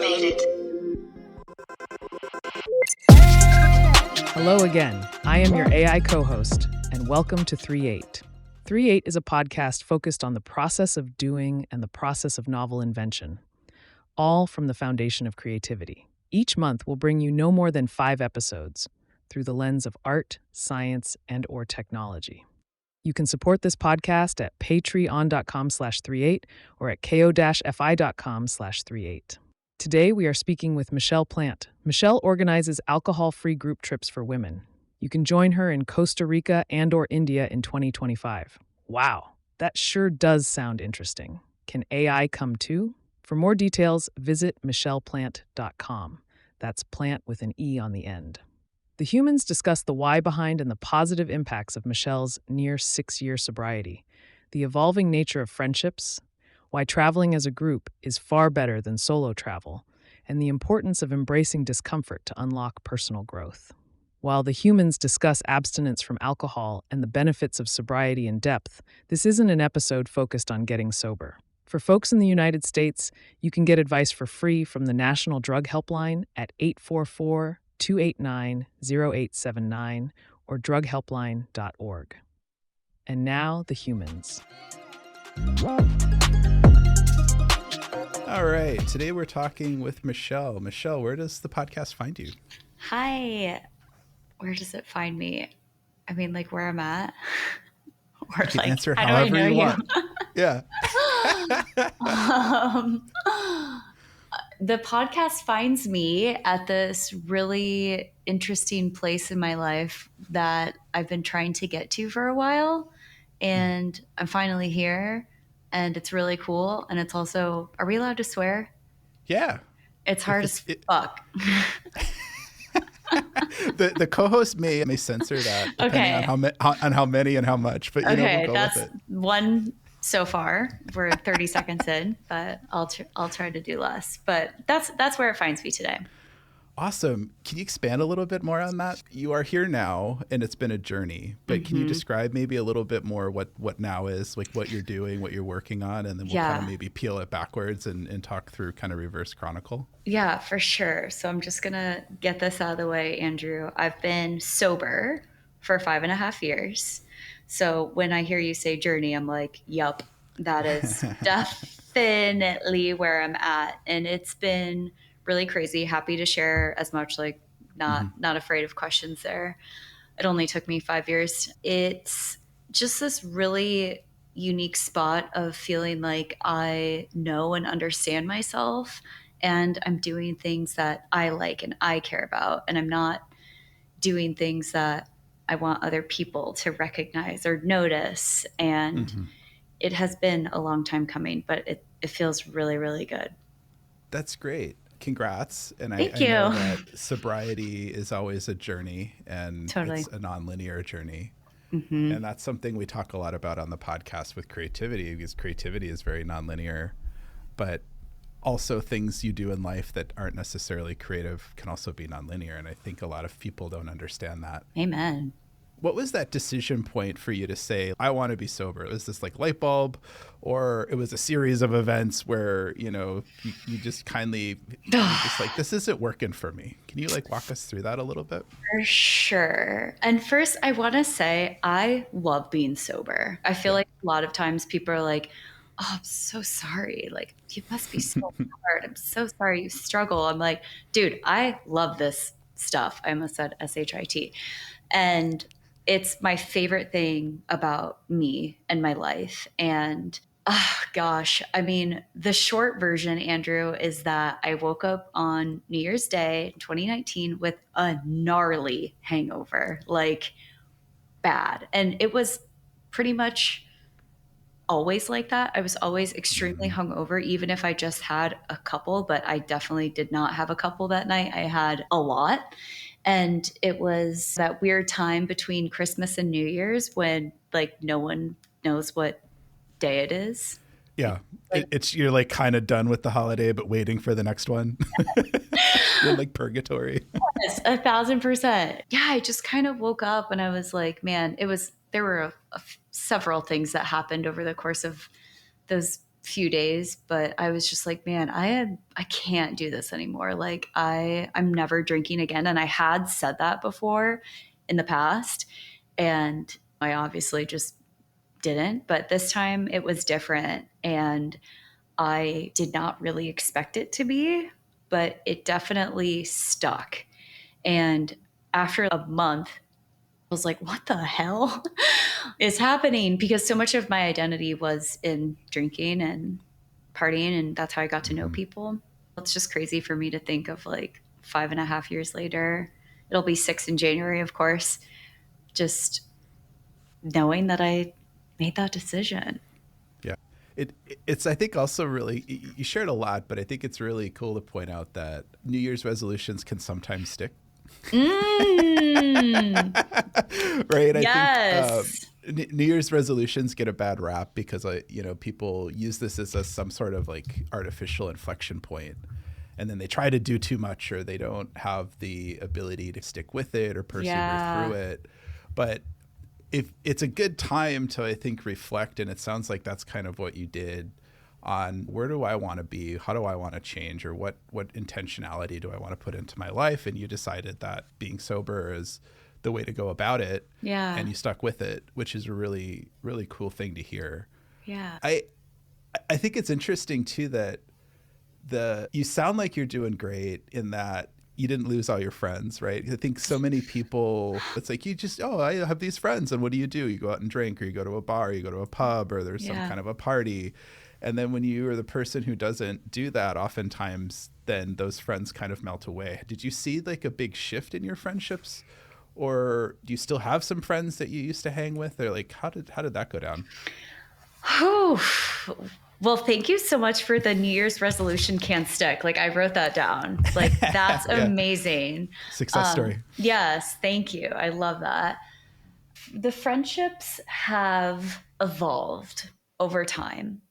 activated. Hello again. I am your AI co-host, and welcome to 3.8. 3.8 is a podcast focused on the process of doing and the process of novel invention, all from the foundation of creativity. Each month will bring you no more than 5 episodes through the lens of art, science, and/or technology. You can support this podcast at patreon.com/38 or at ko-fi.com/38. Today, we are speaking with Michelle Plant. Michelle organizes alcohol-free group trips for women. You can join her in Costa Rica and/or India in 2025. Wow, that sure does sound interesting. Can AI come too? For more details, visit michelleplant.com. That's plant with an E on the end. The humans discuss the why behind and the positive impacts of Michelle's near 6-year sobriety, the evolving nature of friendships, why traveling as a group is far better than solo travel, and the importance of embracing discomfort to unlock personal growth. While the humans discuss abstinence from alcohol and the benefits of sobriety in depth, this isn't an episode focused on getting sober. For folks in the United States, you can get advice for free from the National Drug Helpline at 844-289-0879 or drughelpline.org. And now, the humans. All right. Today we're talking with Michelle. Michelle, where does the podcast find you? Hi. Where does it find me? I mean, like where I'm at? Or You can like, answer how do I however know you you? want. Yeah. The podcast finds me at this really interesting place in my life that I've been trying to get to for a while. And I'm finally here. And it's really cool. And it's also, are we allowed to swear? Yeah. It's hard as fuck. The co-host may censor that depending Okay. on how many and how much, but Okay, we'll go that's with it. one so far. We're 30 seconds in, but I'll try to do less. But that's where it finds me today. Awesome. Can you expand a little bit more on that? You are here now, and it's been a journey, but can you describe maybe a little bit more what now is, like what you're doing, what you're working on, and then we'll kind of maybe peel it backwards and talk through kind of reverse chronicle? Yeah, for sure. So I'm just going to get this out of the way, Andrew. I've been sober for 5.5 years. So when I hear you say journey, I'm like, yup, that is definitely where I'm at. And it's been really crazy. Happy to share as much, like not afraid of questions there. It only took me 5 years. It's just this really unique spot of feeling like I know and understand myself, and I'm doing things that I like and I care about, and I'm not doing things that I want other people to recognize or notice. And it has been a long time coming, but it feels really, really good. That's great. Congrats. And Thank I you. know that sobriety is always a journey, and Totally. it's a nonlinear journey. And that's something we talk a lot about on the podcast with creativity, because creativity is very nonlinear, but also things you do in life that aren't necessarily creative can also be nonlinear. And I think a lot of people don't understand that. Amen. What was that decision point for you to say, I want to be sober? Was this like light bulb, or it was a series of events where, you just kindly, just like, this isn't working for me? Can you like walk us through that a little bit? For sure. And first, I want to say I love being sober. I feel like a lot of times people are like, oh, I'm so sorry. Like, you must be so hard. I'm so sorry you struggle. I'm like, dude, I love this stuff. I almost said SHIT. And it's my favorite thing about me and my life. And oh gosh, I mean, the short version, Andrew, is that I woke up on New Year's Day, 2019, with a gnarly hangover, like bad. And it was pretty much always like that. I was always extremely hungover, even if I just had a couple, but I definitely did not have a couple that night. I had a lot. And it was that weird time between Christmas and New Year's when like no one knows what day it is. Yeah. You're like kind of done with the holiday, but waiting for the next one. You're like purgatory. Yes, 1,000%. Yeah. I just kind of woke up and I was like, man, there were several things that happened over the course of those few days, but I was just like, man, I can't do this anymore. Like I'm never drinking again. And I had said that before in the past, and I obviously just didn't. But this time it was different, and I did not really expect it to be, but it definitely stuck. And after a month, I was like, what the hell is happening? Because so much of my identity was in drinking and partying, and that's how I got to know Mm-hmm. people. It's just crazy for me to think of like 5.5 years later. It'll be 6 in January, of course. Just knowing that I made that decision. Yeah. It's I think also really you shared a lot, but I think it's really cool to point out that New Year's resolutions can sometimes stick. Mm, Right? yes. I think New Year's resolutions get a bad rap because people use this as some sort of like artificial inflection point, and then they try to do too much, or they don't have the ability to stick with it or persevere through Yeah. it. But if it's a good time to, I think, reflect, and it sounds like that's kind of what you did on where do I want to be, how do I want to change, or what intentionality do I want to put into my life, and you decided that being sober is the way to go about it, Yeah. and you stuck with it, which is a really, really cool thing to hear. Yeah. I think it's interesting too that you sound like you're doing great in that you didn't lose all your friends, right? I think so many people, it's like you just, oh, I have these friends, and what do? You go out and drink, or you go to a bar, or you go to a pub, or there's some Yeah. kind of a party. And then when you are the person who doesn't do that, oftentimes then those friends kind of melt away. Did you see like a big shift in your friendships? Or do you still have some friends that you used to hang with? Or like how did that go down? Whew. Well, thank you so much for the New Year's resolution can stick. Like I wrote that down. Like that's Yeah. amazing. Success story. Yes, thank you. I love that. The friendships have evolved over time.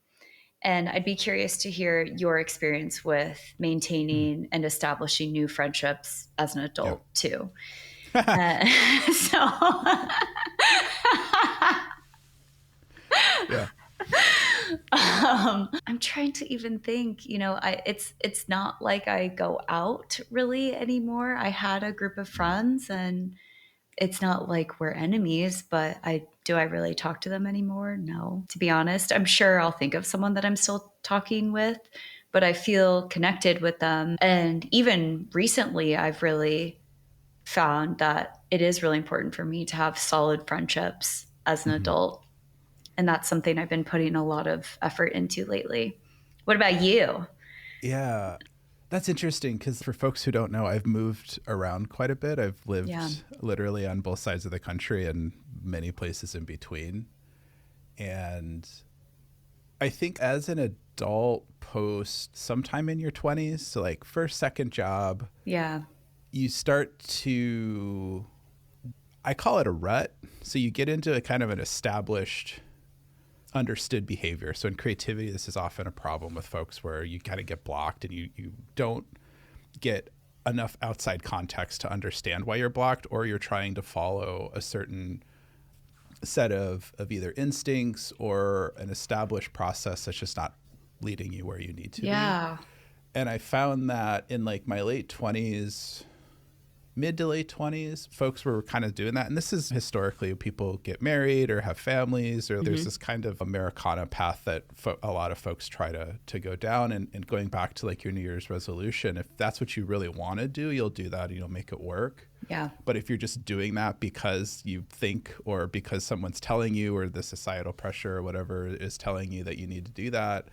And I'd be curious to hear your experience with maintaining and establishing new friendships as an Yeah. adult, too. So Yeah. I'm trying to even think, it's not like I go out really anymore. I had a group of friends, and it's not like we're enemies, but I really talk to them anymore? No, to be honest. I'm sure I'll think of someone that I'm still talking with, but I feel connected with them. And even recently, I've really found that it is really important for me to have solid friendships as an Mm-hmm. adult. And that's something I've been putting a lot of effort into lately. What about you? Yeah. That's interesting because for folks who don't know, I've moved around quite a bit. I've Yeah. lived literally on both sides of the country and many places in between. And I think as an adult post sometime in your 20s, so like first, second job, Yeah. you start to, I call it a rut. So you get into a kind of an established, understood behavior. So in creativity, this is often a problem with folks where you kind of get blocked and you don't get enough outside context to understand why you're blocked, or you're trying to follow a certain set of either instincts or an established process that's just not leading you where you need to be. Yeah. And I found that in like my late 20s, mid to late 20s, folks were kind of doing that. And this is historically people get married or have families, or there's this kind of Americana path that a lot of folks try to go down. And going back to like your New Year's resolution, if that's what you really want to do, you'll do that and you'll make it work. Yeah. But if you're just doing that because you think, or because someone's telling you, or the societal pressure or whatever is telling you that you need to do that,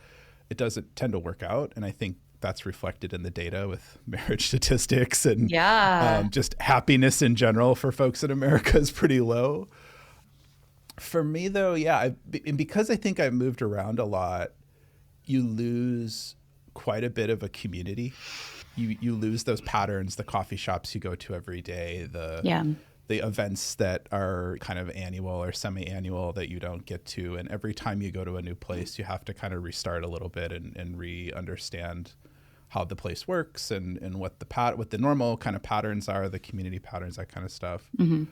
it doesn't tend to work out. And I think that's reflected in the data with marriage statistics, and Yeah. just happiness in general for folks in America is pretty low. For me though, yeah, and because I think I've moved around a lot, you lose quite a bit of a community. You lose those patterns, the coffee shops you go to every day, Yeah. the events that are kind of annual or semi-annual that you don't get to. And every time you go to a new place, you have to kind of restart a little bit and re-understand how the place works and what the normal kind of patterns are, the community patterns, that kind of stuff. Mm-hmm.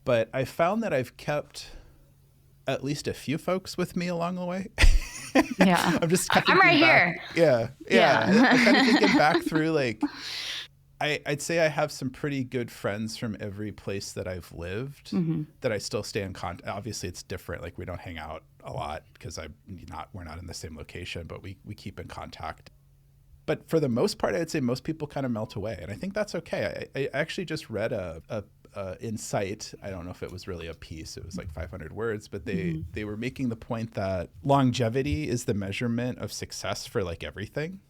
But I found that I've kept at least a few folks with me along the way. Yeah. I'm just I'm right back. here. Yeah. I'm kind of thinking back through, like, I'd say I have some pretty good friends from every place that I've lived that I still stay in contact. Obviously, it's different. Like, we don't hang out a lot because we're not in the same location, but we keep in contact. But for the most part, I'd say most people kind of melt away, and I think that's okay. I actually just read a insight. I don't know if it was really a piece. It was like 500 words, but they were making the point that longevity is the measurement of success for like everything.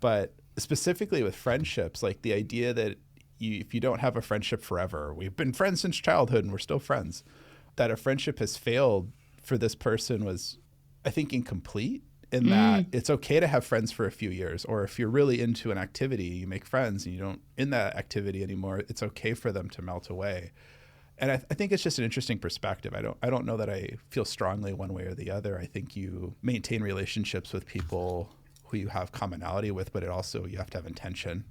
But specifically with friendships, like the idea that if you don't have a friendship forever, we've been friends since childhood and we're still friends, that a friendship has failed for this person was, I think, incomplete. In that it's okay to have friends for a few years, or if you're really into an activity, you make friends and you don't in that activity anymore, it's okay for them to melt away. And I think it's just an interesting perspective. I don't know that I feel strongly one way or the other. I think you maintain relationships with people who you have commonality with, but you have to have intention.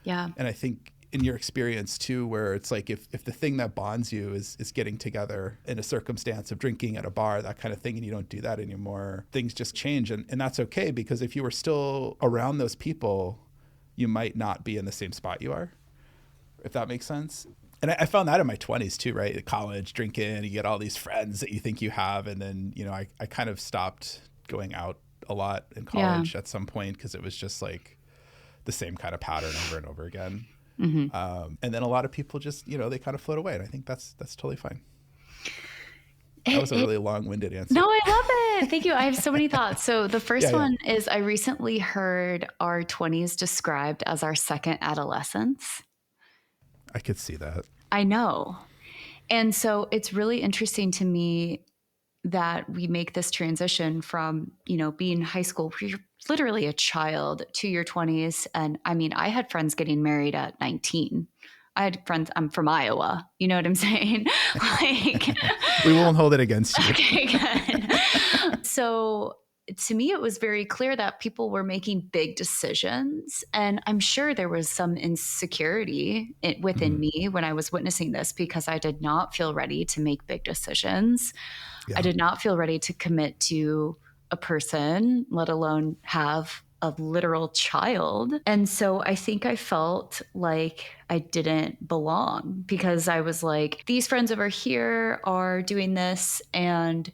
Yeah. And I think in your experience too, where it's like if the thing that bonds you is getting together in a circumstance of drinking at a bar, that kind of thing, and you don't do that anymore, things just change. And that's okay, because if you were still around those people, you might not be in the same spot you are, if that makes sense. And I found that in my 20s too, right? At college, drinking, you get all these friends that you think you have. And then, I kind of stopped going out a lot in college at some point, because it was just like the same kind of pattern over and over again. And then a lot of people just, they kind of float away. And I think that's totally fine. That was a really long-winded answer. No, I love it. Thank you. I have so many thoughts. So the first one is, I recently heard our 20s described as our second adolescence. I could see that. I know. And so it's really interesting to me that we make this transition from, being in high school, where you're literally a child, to your 20s. And I mean, I had friends getting married at 19. I had friends, I'm from Iowa. You know what I'm saying? Like, we won't hold it against you. Okay, good. So to me, it was very clear that people were making big decisions. And I'm sure there was some insecurity within me when I was witnessing this, because I did not feel ready to make big decisions. Yeah. I did not feel ready to commit to a person, let alone have a literal child. And so I think I felt like I didn't belong, because I was like, these friends over here are doing this, and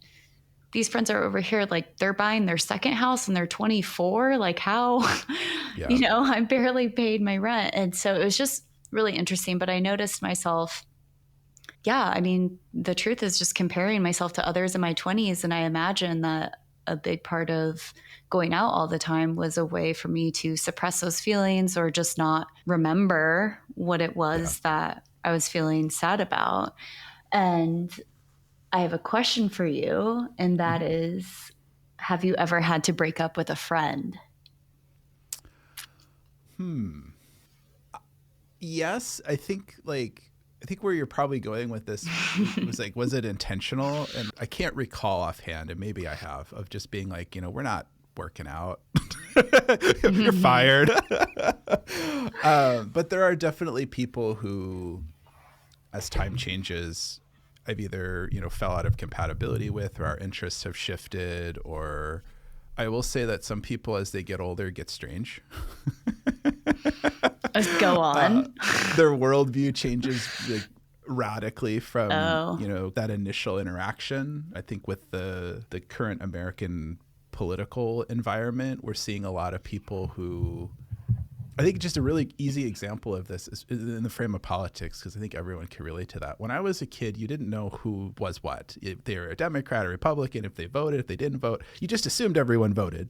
these friends are over here, like, they're buying their second house and they're 24. Like, how? Yeah. I barely paid my rent. And so it was just really interesting. But I noticed myself, the truth is just comparing myself to others in my 20s. And I imagine that a big part of going out all the time was a way for me to suppress those feelings, or just not remember what it was that I was feeling sad about. And I have a question for you, and that is, have you ever had to break up with a friend? Yes, I think where you're probably going with this was like, was it intentional? And I can't recall offhand, and maybe I have, of just being like, we're not working out. You're fired. But there are definitely people who, as time changes, I've either, fell out of compatibility with, or our interests have shifted, or I will say that some people, as they get older, get strange. Let's go on. Their worldview changes radically from, that initial interaction. I think with the current American political environment, we're seeing a lot of people who, I think just a really easy example of this is in the frame of politics, because I think everyone can relate to that. When I was a kid, you didn't know who was what. If they were a Democrat or Republican, if they voted, if they didn't vote, you just assumed everyone voted.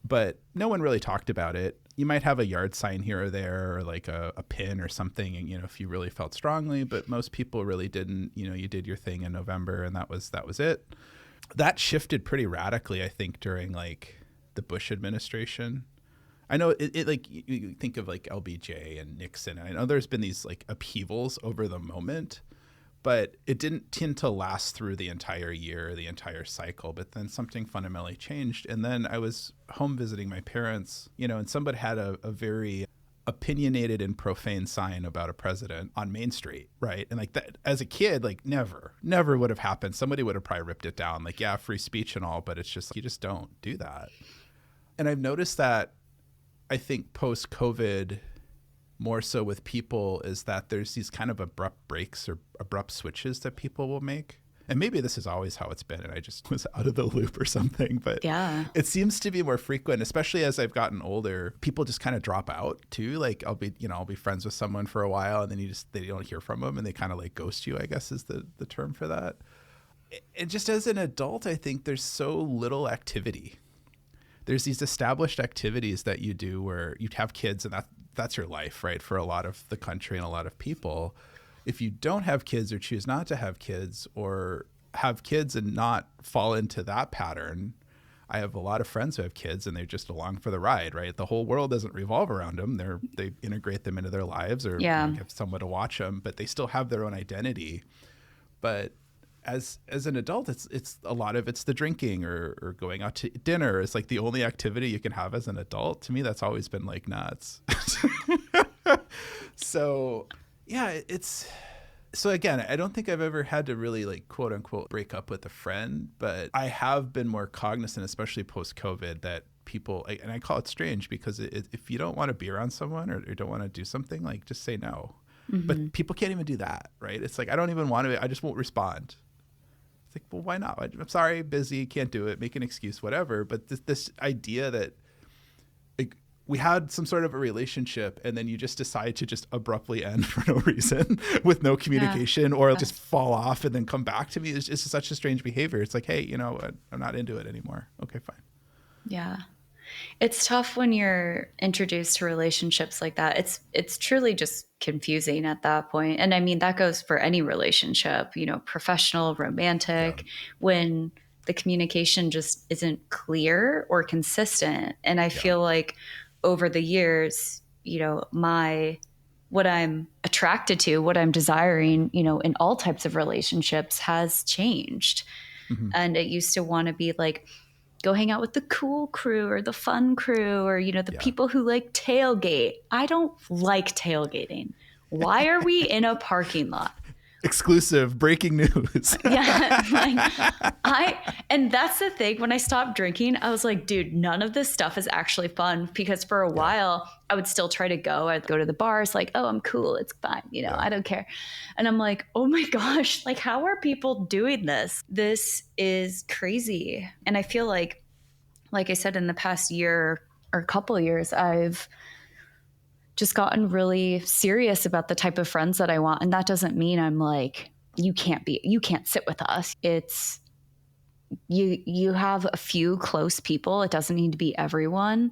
But no one really talked about it. You might have a yard sign here or there, or like a pin or something, and, if you really felt strongly, but most people really didn't. You did your thing in November, and that was it. That shifted pretty radically, I think, during like the Bush administration. I know it like, you think of like LBJ and Nixon, and I know there's been these like upheavals over the moment, but it didn't tend to last through the entire year, the entire cycle. But then something fundamentally changed. And then I was home visiting my parents, and somebody had a very opinionated and profane sign about a president on Main Street, right? And like that, as a kid, like never would have happened. Somebody would have probably ripped it down, like, yeah, free speech and all, but it's just, you just don't do that. And I've noticed that, I think post-COVID, more so with people, is that there's these kind of abrupt breaks or abrupt switches that people will make. And maybe this is always how it's been and I just was out of the loop or something, but Yeah. it seems to be more frequent, especially as I've gotten older. People just kind of drop out too. Like I'll be friends with someone for a while and then they don't hear from them and they kind of like ghost you, I guess is the term for that. And just as an adult, I think there's so little activity. There's these established activities that you do where you have kids and that's your life, right? For a lot of the country and a lot of people. If you don't have kids or choose not to have kids or have kids and not fall into that pattern, I have a lot of friends who have kids and they're just along for the ride, right? The whole world doesn't revolve around them. They integrate them into their lives or have someone to watch them, but they still have their own identity. But as an adult, it's a lot of it's the drinking or going out to dinner. It's like the only activity you can have as an adult. To me, that's always been like nuts. So yeah, so again, I don't think I've ever had to really like quote unquote break up with a friend, but I have been more cognizant, especially post-COVID, that people, and I call it strange because if you don't want to be around someone or don't want to do something, like just say no. Mm-hmm. But people can't even do that, right? It's like, I don't even want to, I just won't respond. It's like, well, why not? I'm sorry, busy, can't do it, make an excuse, whatever. But this idea that we had some sort of a relationship and then you just decide to just abruptly end for no reason with no communication or just fall off and then come back to me is just such a strange behavior. It's like, hey, I'm not into it anymore. Okay, fine. Yeah. It's tough when you're introduced to relationships like that. It's truly just confusing at that point. And I mean, that goes for any relationship, professional, romantic, when the communication just isn't clear or consistent. And I feel like over the years, what I'm attracted to, what I'm desiring, in all types of relationships has changed. Mm-hmm. And it used to want to be like, go hang out with the cool crew or the fun crew or, the people who like tailgate. I don't like tailgating. Why are we in a parking lot? Exclusive breaking news. And that's the thing. When I stopped drinking, I was like, dude, none of this stuff is actually fun, because for a while I would still try to go. I'd go to the bars like, oh, I'm cool. It's fine. I don't care. And I'm like, oh my gosh, like how are people doing this? This is crazy. And I feel like I said, in the past year or a couple of years, I've just gotten really serious about the type of friends that I want. And that doesn't mean I'm like, you can't sit with us. It's you have a few close people. It doesn't need to be everyone,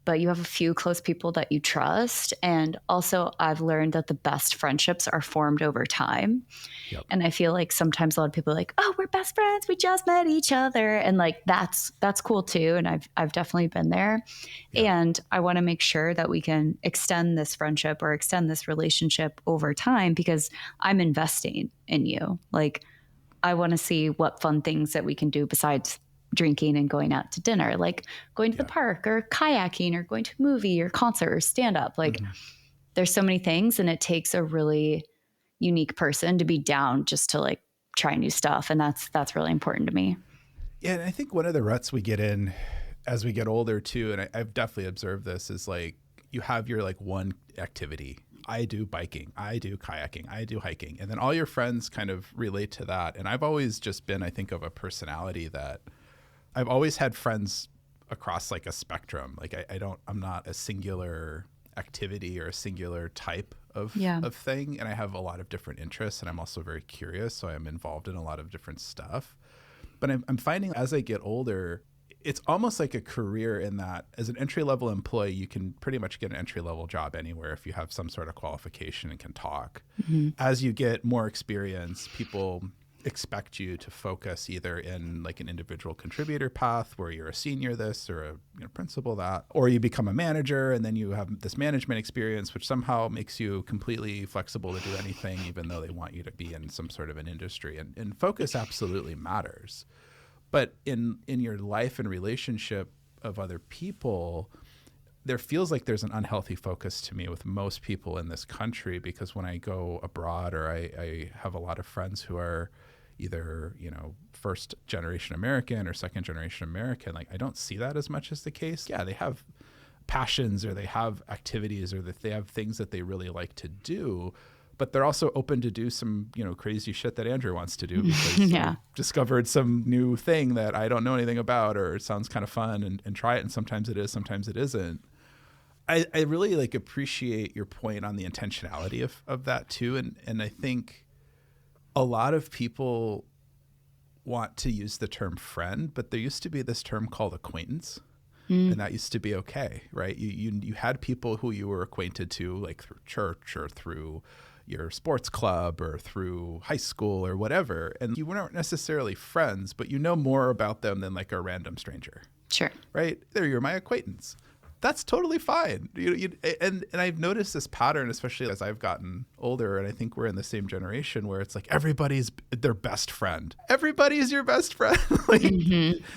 but you have a few close people that you trust. And also I've learned that the best friendships are formed over time. Yep. And I feel like sometimes a lot of people are like, oh, we're best friends, we just met each other. And like, that's cool too. And I've definitely been there. Yeah. And I want to make sure that we can extend this friendship or extend this relationship over time, because I'm investing in you. Like, I want to see what fun things that we can do besides drinking and going out to dinner, like going to the park or kayaking or going to a movie or concert or stand up. Like there's so many things, and it takes a really unique person to be down just to like try new stuff. And that's really important to me. Yeah. And I think one of the ruts we get in as we get older too, and I've definitely observed this, is like you have your like one activity. I do biking, I do kayaking, I do hiking. And then all your friends kind of relate to that. And I've always just been, I think, of a personality that I've always had friends across like a spectrum. Like I'm not a singular activity or a singular type of thing. And I have a lot of different interests, and I'm also very curious. So I'm involved in a lot of different stuff. But I'm finding as I get older, it's almost like a career in that as an entry-level employee, you can pretty much get an entry-level job anywhere if you have some sort of qualification and can talk. Mm-hmm. As you get more experience, people expect you to focus either in like an individual contributor path where you're a senior this or a principal that, or you become a manager and then you have this management experience, which somehow makes you completely flexible to do anything, even though they want you to be in some sort of an industry. And focus absolutely matters. But in your life and relationship of other people, there feels like there's an unhealthy focus to me with most people in this country, because when I go abroad, or I have a lot of friends who are either, first generation American or second generation American, like I don't see that as much as the case. Yeah, they have passions, or they have activities, or that they have things that they really like to do, but they're also open to do some, crazy shit that Andrew wants to do because Yeah. I discovered some new thing that I don't know anything about, or it sounds kind of fun, and try it. And sometimes it is, sometimes it isn't. I really like appreciate your point on the intentionality of that too. And I think a lot of people want to use the term friend, but there used to be this term called acquaintance. And that used to be okay, right? You had people who you were acquainted to, like through church or through your sports club or through high school or whatever. And you weren't necessarily friends, but you know more about them than like a random stranger. Sure. Right? There, you're my acquaintance. That's totally fine. And I've noticed this pattern, especially as I've gotten older, and I think we're in the same generation, where it's like everybody's their best friend. Everybody is your best friend. Like,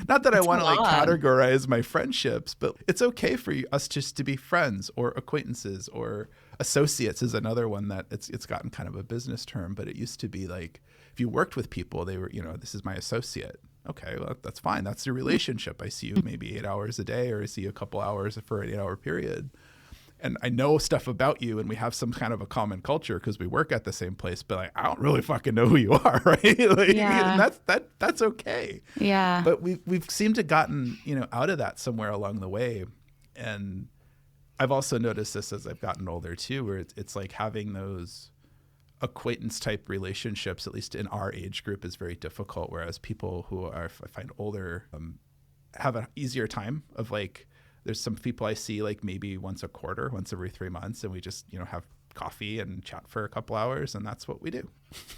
not that I want to like categorize my friendships, but it's okay for us just to be friends or acquaintances, or associates is another one that it's gotten kind of a business term, but it used to be like if you worked with people, they were, this is my associate. Okay, well, that's fine. That's your relationship. I see you maybe 8 hours a day, or I see you a couple hours for an 8-hour period. And I know stuff about you, and we have some kind of a common culture because we work at the same place, but like, I don't really fucking know who you are, right? Like, Yeah. And that's okay. Yeah. But we've seemed to gotten, out of that somewhere along the way. And I've also noticed this as I've gotten older too, where it's like having those acquaintance type relationships, at least in our age group, is very difficult. Whereas people who are, I find, older have an easier time of like, there's some people I see like maybe once a quarter, once every 3 months, and we just, have coffee and chat for a couple hours, and that's what we do.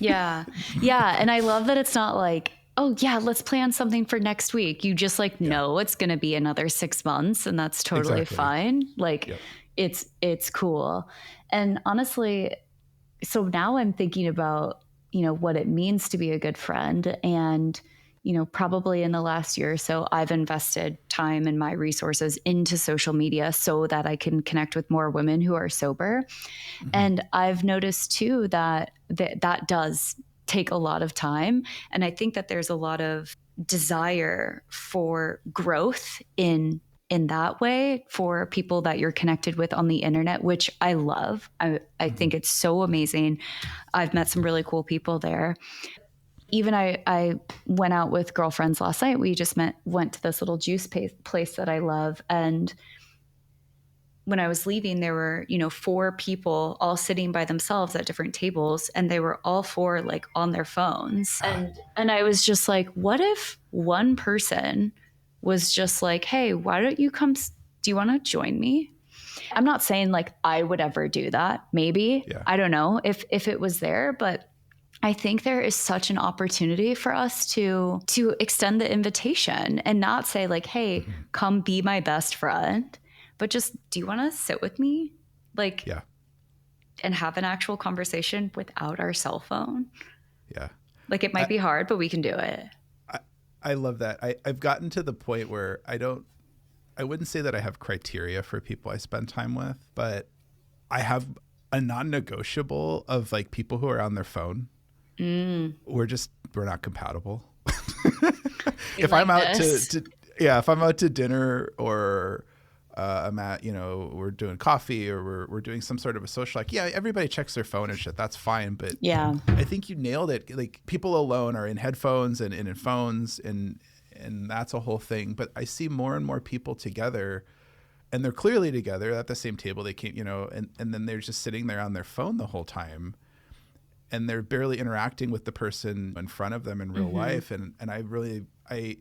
Yeah. Yeah. And I love that it's not like, oh yeah, let's plan something for next week. You just like know it's going to be another 6 months, and that's totally fine. Like it's cool. And honestly, so now I'm thinking about, what it means to be a good friend. And, probably in the last year or so, I've invested time and my resources into social media so that I can connect with more women who are sober. Mm-hmm. And I've noticed too that does take a lot of time. And I think that there's a lot of desire for growth in that way for people that you're connected with on the internet, which I love. I think it's so amazing. I've met some really cool people there. Even I went out with girlfriends last night. We just went to this little juice place that I love. And when I was leaving, there were, 4 people all sitting by themselves at different tables, and they were all 4 like on their phones. And I was just like, what if one person was just like, hey, why don't you come? Do you want to join me? I'm not saying like I would ever do that. Maybe, I don't know if it was there, but I think there is such an opportunity for us to extend the invitation and not say like, hey, come be my best friend, but just, do you want to sit with me? Like, and have an actual conversation without our cell phone. Yeah. Like it might be hard, but we can do it. I love that. I've gotten to the point where I wouldn't say that I have criteria for people I spend time with, but I have a non-negotiable of like people who are on their phone. We're not compatible. If I'm out if I'm out to dinner, or I'm at, we're doing coffee, or we're doing some sort of a social, like, everybody checks their phone and shit. That's fine. But I think you nailed it. Like, people alone are in headphones and in phones, and that's a whole thing. But I see more and more people together, and they're clearly together at the same table. They can't, and then they're just sitting there on their phone the whole time, and they're barely interacting with the person in front of them in real life. And I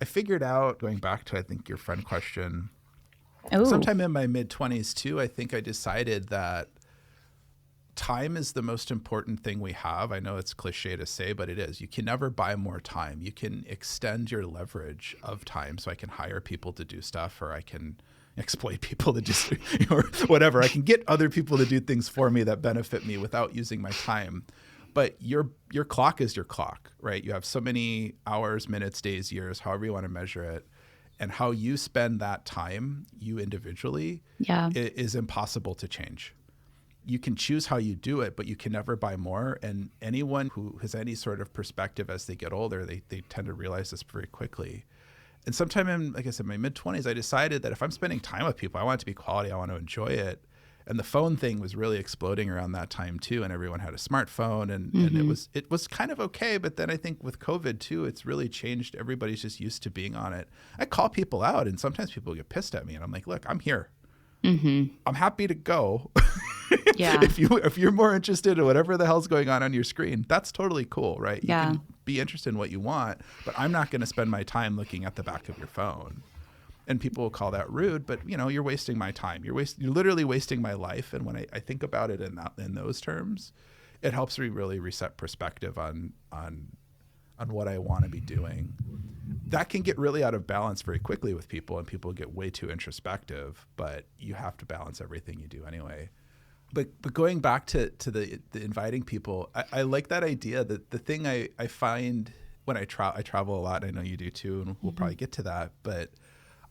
figured out, going back to, I think, your friend question, sometime in my mid-20s too, I think I decided that time is the most important thing we have. I know it's cliche to say, but it is. You can never buy more time. You can extend your leverage of time. So I can hire people to do stuff, or I can exploit people to just, or whatever. I can get other people to do things for me that benefit me without using my time. But your clock is your clock, right? You have so many hours, minutes, days, years, however you want to measure it. And how you spend that time, you individually, is impossible to change. You can choose how you do it, but you can never buy more. And anyone who has any sort of perspective as they get older, they tend to realize this very quickly. And sometime in, like I said, my mid-20s, I decided that if I'm spending time with people, I want it to be quality, I want to enjoy it. And the phone thing was really exploding around that time too. And everyone had a smartphone and it was kind of okay. But then I think with COVID too, it's really changed. Everybody's just used to being on it. I call people out and sometimes people get pissed at me and I'm like, look, I'm here. I'm happy to go. Yeah. If you're more interested in whatever the hell's going on your screen, that's totally cool, right? You Yeah. can be interested in what you want, but I'm not going to spend my time looking at the back of your phone. And people will call that rude, but you're wasting my time. You're literally wasting my life. And when I think about it in those terms, it helps me really reset perspective on what I want to be doing. That can get really out of balance very quickly with people, and people get way too introspective. But you have to balance everything you do anyway. But going back to the inviting people, I like that idea. That the thing I find when I travel a lot, and I know you do too, and we'll probably get to that, but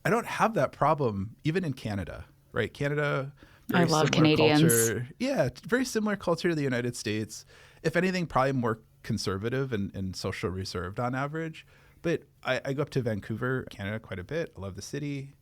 I don't have that problem even in Canada, right? Canada, I love Canadians. Culture. Yeah, very similar culture to the United States. If anything, probably more conservative and social reserved on average. But I go up to Vancouver, Canada quite a bit. I love the city.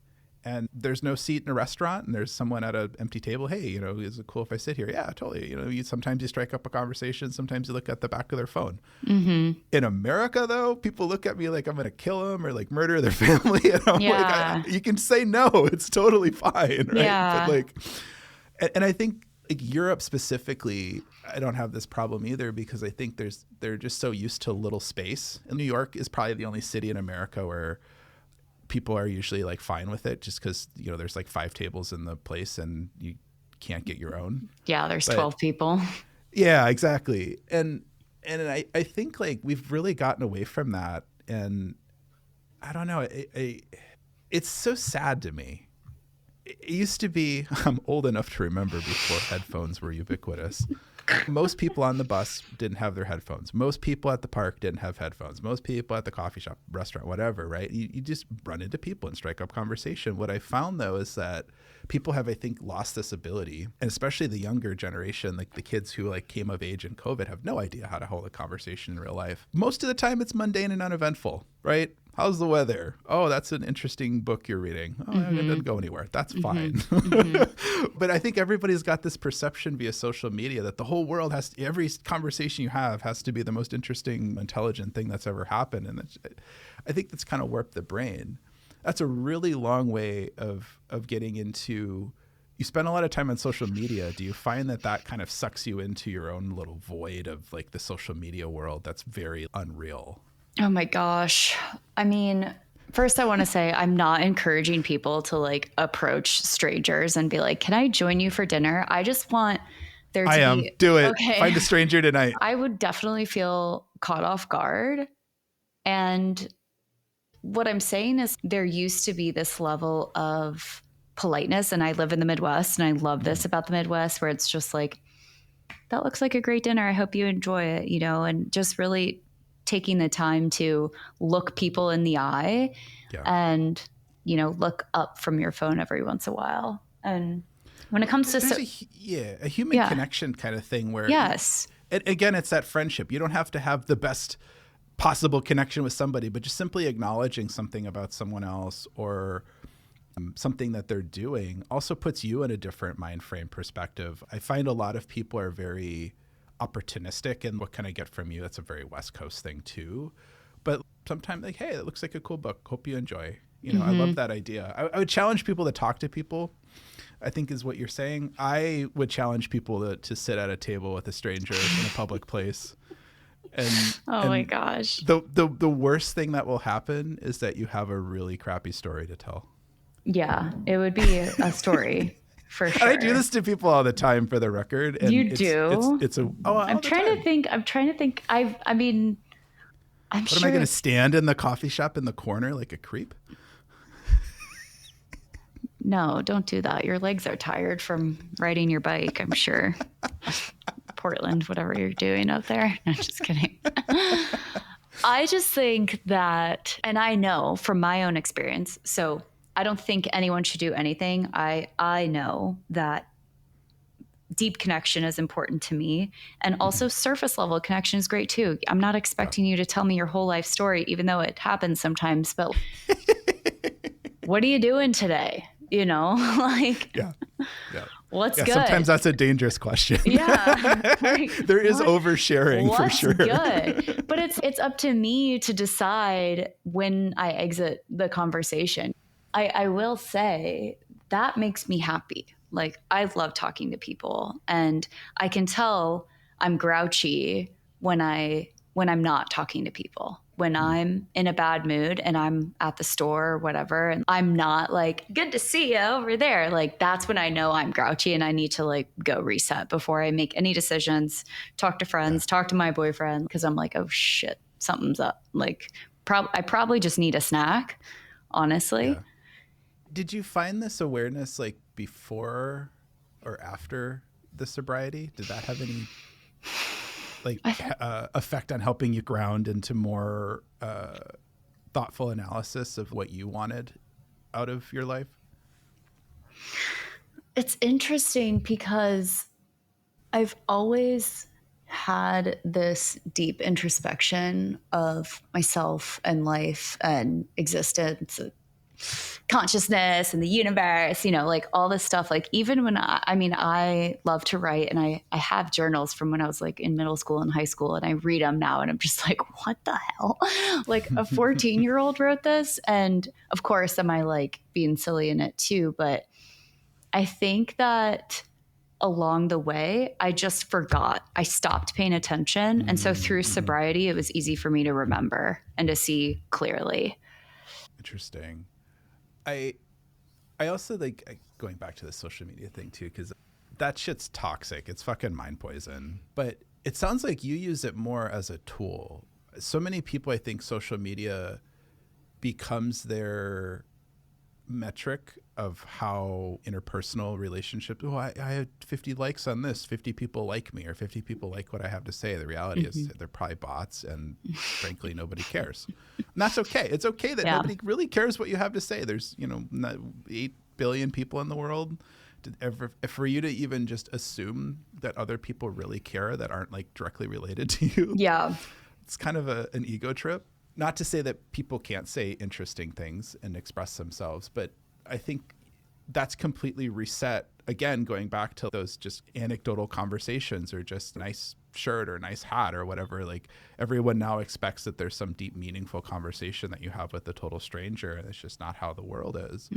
And there's no seat in a restaurant and there's someone at an empty table. Hey, is it cool if I sit here? Yeah, totally. Sometimes you strike up a conversation. Sometimes you look at the back of their phone. In America, though, people look at me like I'm going to kill them or like murder their family. And I'm like, you can say no. It's totally fine, right? Yeah. But and I think like Europe specifically, I don't have this problem either because I think they're just so used to little space. And New York is probably the only city in America where people are usually like fine with it just because, there's like 5 tables in the place and you can't get your own. Yeah, there's 12 people. Yeah, exactly. And I think like we've really gotten away from that. And I don't know, it's so sad to me. It used to be, I'm old enough to remember before headphones were ubiquitous. Most people on the bus didn't have their headphones. Most people at the park didn't have headphones. Most people at the coffee shop, restaurant, whatever, right? You just run into people and strike up conversation. What I found, though, is that people have, I think, lost this ability, and especially the younger generation, like the kids who like came of age in COVID have no idea how to hold a conversation in real life. Most of the time, it's mundane and uneventful, right? How's the weather? Oh, that's an interesting book you're reading. Oh, it doesn't go anywhere. That's fine. But I think everybody's got this perception via social media that the whole world every conversation you have has to be the most interesting, intelligent thing that's ever happened. And I think that's kind of warped the brain. That's a really long way of getting into, you spend a lot of time on social media. Do you find that kind of sucks you into your own little void of like the social media world that's very unreal? Oh my gosh. I mean, first I want to say I'm not encouraging people to like approach strangers and be like, can I join you for dinner? I just want there to be. Do it. Okay. Find a stranger tonight. I would definitely feel caught off guard. And what I'm saying is there used to be this level of politeness, and I live in the Midwest and I love this about the Midwest where it's just like, that looks like a great dinner. I hope you enjoy it, and just really taking the time to look people in the eye and, look up from your phone every once in a while. And when it comes to a human connection kind of thing where again, it's that friendship. You don't have to have the best possible connection with somebody, but just simply acknowledging something about someone else or something that they're doing also puts you in a different mind frame perspective. I find a lot of people are very opportunistic and what can I get from you? That's a very West Coast thing too. But sometimes like, hey, it looks like a cool book. Hope you enjoy. I love that idea. I would challenge people to talk to people, I think is what you're saying. I would challenge people to sit at a table with a stranger in a public place. And my gosh. The worst thing that will happen is that you have a really crappy story to tell. Yeah, it would be a story. For sure. And I do this to people all the time, for the record. And you do? I'm trying to think. I'm sure. Am I going to stand in the coffee shop in the corner like a creep? No, don't do that. Your legs are tired from riding your bike, I'm sure. Portland, whatever you're doing out there. No, just kidding. I just think that, and I know from my own experience, so I don't think anyone should do anything. I know that deep connection is important to me. And also surface level connection is great too. I'm not expecting you to tell me your whole life story, even though it happens sometimes, but what are you doing today? You know, like, Yeah. what's good? Sometimes that's a dangerous question. Yeah. Like, there is oversharing for sure. Good. But it's up to me to decide when I exit the conversation. I will say that makes me happy. Like, I love talking to people, and I can tell I'm grouchy when I'm not talking to people. When I'm in a bad mood and I'm at the store or whatever, and I'm not like, good to see you over there. Like, that's when I know I'm grouchy and I need to like go reset before I make any decisions, talk to friends, talk to my boyfriend, because I'm like, oh shit, something's up. Like, I probably just need a snack, honestly. Yeah. Did you find this awareness like before or after the sobriety? Did that have any like effect on helping you ground into more thoughtful analysis of what you wanted out of your life? It's interesting because I've always had this deep introspection of myself and life and existence, consciousness and the universe, you know, like all this stuff. Like, even when I love to write, and I have journals from when I was like in middle school and high school, and I read them now and I'm just like, what the hell? Like, a 14-year-old wrote this. And of course, am I like being silly in it too? But I think that along the way, I just forgot. I stopped paying attention. And so through sobriety, it was easy for me to remember and to see clearly. Interesting. I also like going back to the social media thing too, because that shit's toxic. It's fucking mind poison. But it sounds like you use it more as a tool. So many people, I think social media becomes their metric of how interpersonal relationships. Oh, I had 50 likes on this. 50 people like me, or 50 people like what I have to say. The reality is they're probably bots, and frankly, nobody cares. And that's okay. It's okay that nobody really cares what you have to say. There's 8 billion people in the world. For you to even just assume that other people really care that aren't like directly related to you, it's kind of an ego trip. Not to say that people can't say interesting things and express themselves, but I think that's completely reset. Again, going back to those just anecdotal conversations, or just a nice shirt or a nice hat or whatever. Like, everyone now expects that there's some deep, meaningful conversation that you have with a total stranger, and it's just not how the world is.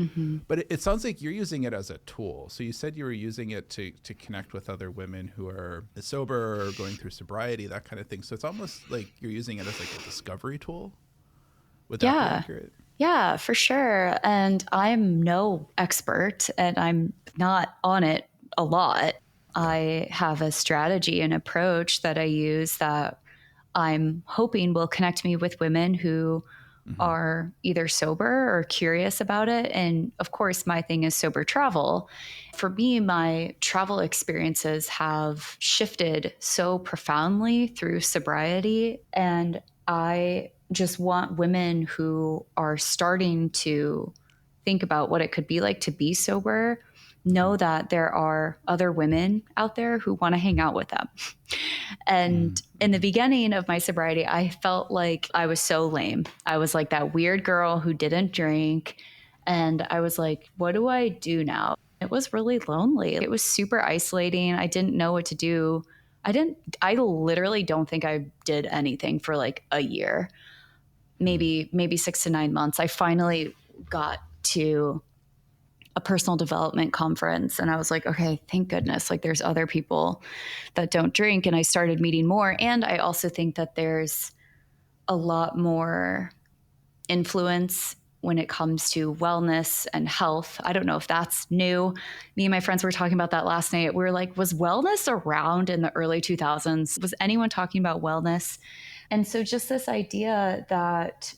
But it sounds like you're using it as a tool. So you said you were using it to connect with other women who are sober or going through sobriety, that kind of thing. So it's almost like you're using it as like a discovery tool. Would that be accurate? Yeah, for sure. And I'm no expert, and I'm not on it a lot. I have a strategy and approach that I use that I'm hoping will connect me with women who are either sober or curious about it. And of course, my thing is sober travel. For me, my travel experiences have shifted so profoundly through sobriety. And I just want women who are starting to think about what it could be like to be sober know that there are other women out there who want to hang out with them. And in the beginning of my sobriety, I felt like I was so lame. I was like that weird girl who didn't drink. And I was like, what do I do now? It was really lonely. It was super isolating. I didn't know what to do. I literally don't think I did anything for like a year, maybe 6 to 9 months. I finally got to a personal development conference, and I was like, okay, thank goodness, like there's other people that don't drink. And I started meeting more. And I also think that there's a lot more influence when it comes to wellness and health. I don't know if that's new. Me and my friends were talking about that last night. We were like, was wellness around in the early 2000s? Was anyone talking about wellness? And so just this idea that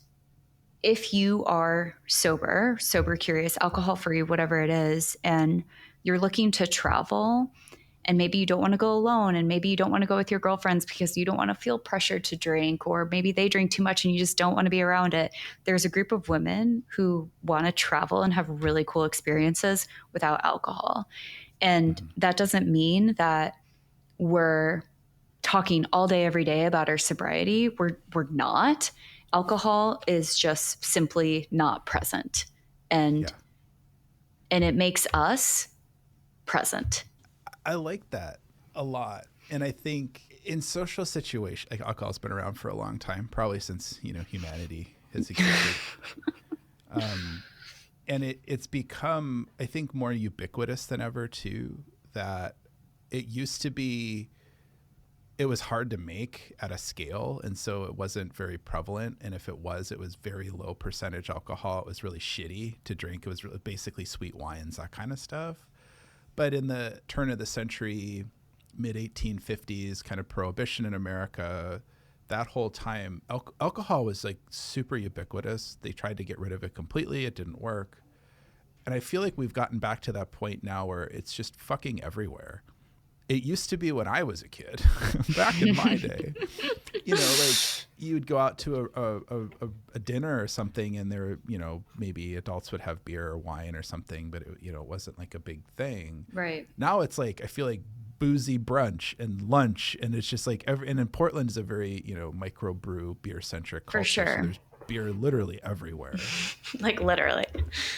if you are sober curious, alcohol free, whatever it is, and you're looking to travel, and maybe you don't want to go alone, and maybe you don't want to go with your girlfriends because you don't want to feel pressured to drink, or maybe they drink too much and you just don't want to be around it. There's a group of women who want to travel and have really cool experiences without alcohol. And that doesn't mean that we're talking all day, every day about our sobriety. We're not. Alcohol is just simply not present. And it makes us present. I like that a lot. And I think in social situations, like alcohol's been around for a long time, probably since, humanity has existed. And it's become, I think, more ubiquitous than ever too, that it used to be, it was hard to make at a scale. And so it wasn't very prevalent. And if it was very low percentage alcohol. It was really shitty to drink. It was really basically sweet wines, that kind of stuff. But in the turn of the century, mid 1850s, kind of prohibition in America, that whole time, alcohol was like super ubiquitous. They tried to get rid of it completely. It didn't work. And I feel like we've gotten back to that point now where it's just fucking everywhere. It used to be when I was a kid, back in my day, like you'd go out to a dinner or something, and there, maybe adults would have beer or wine or something, but it wasn't like a big thing. Right. Now it's like, I feel like boozy brunch and lunch, and it's just like and in Portland is a very, microbrew beer centric culture. For sure. So there's beer literally everywhere. Like literally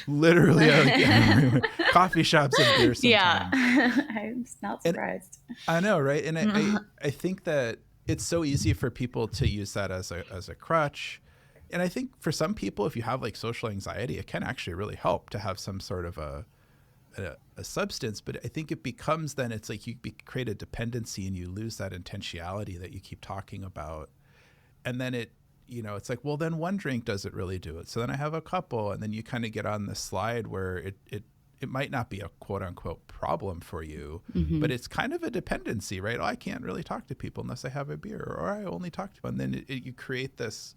everywhere. Coffee shops have beer sometimes. Yeah. I'm not surprised. I know, right? And I think that it's so easy for people to use that as a crutch. And I think for some people, if you have like social anxiety, it can actually really help to have some sort of a substance. But I think it becomes, then it's like you create a dependency and you lose that intentionality that you keep talking about. And then it's like, well, then one drink doesn't really do it. So then I have a couple, and then you kind of get on this slide where it might not be a quote unquote problem for you, but it's kind of a dependency, right? Oh, I can't really talk to people unless I have a beer, or I only talk to them. And then you create this,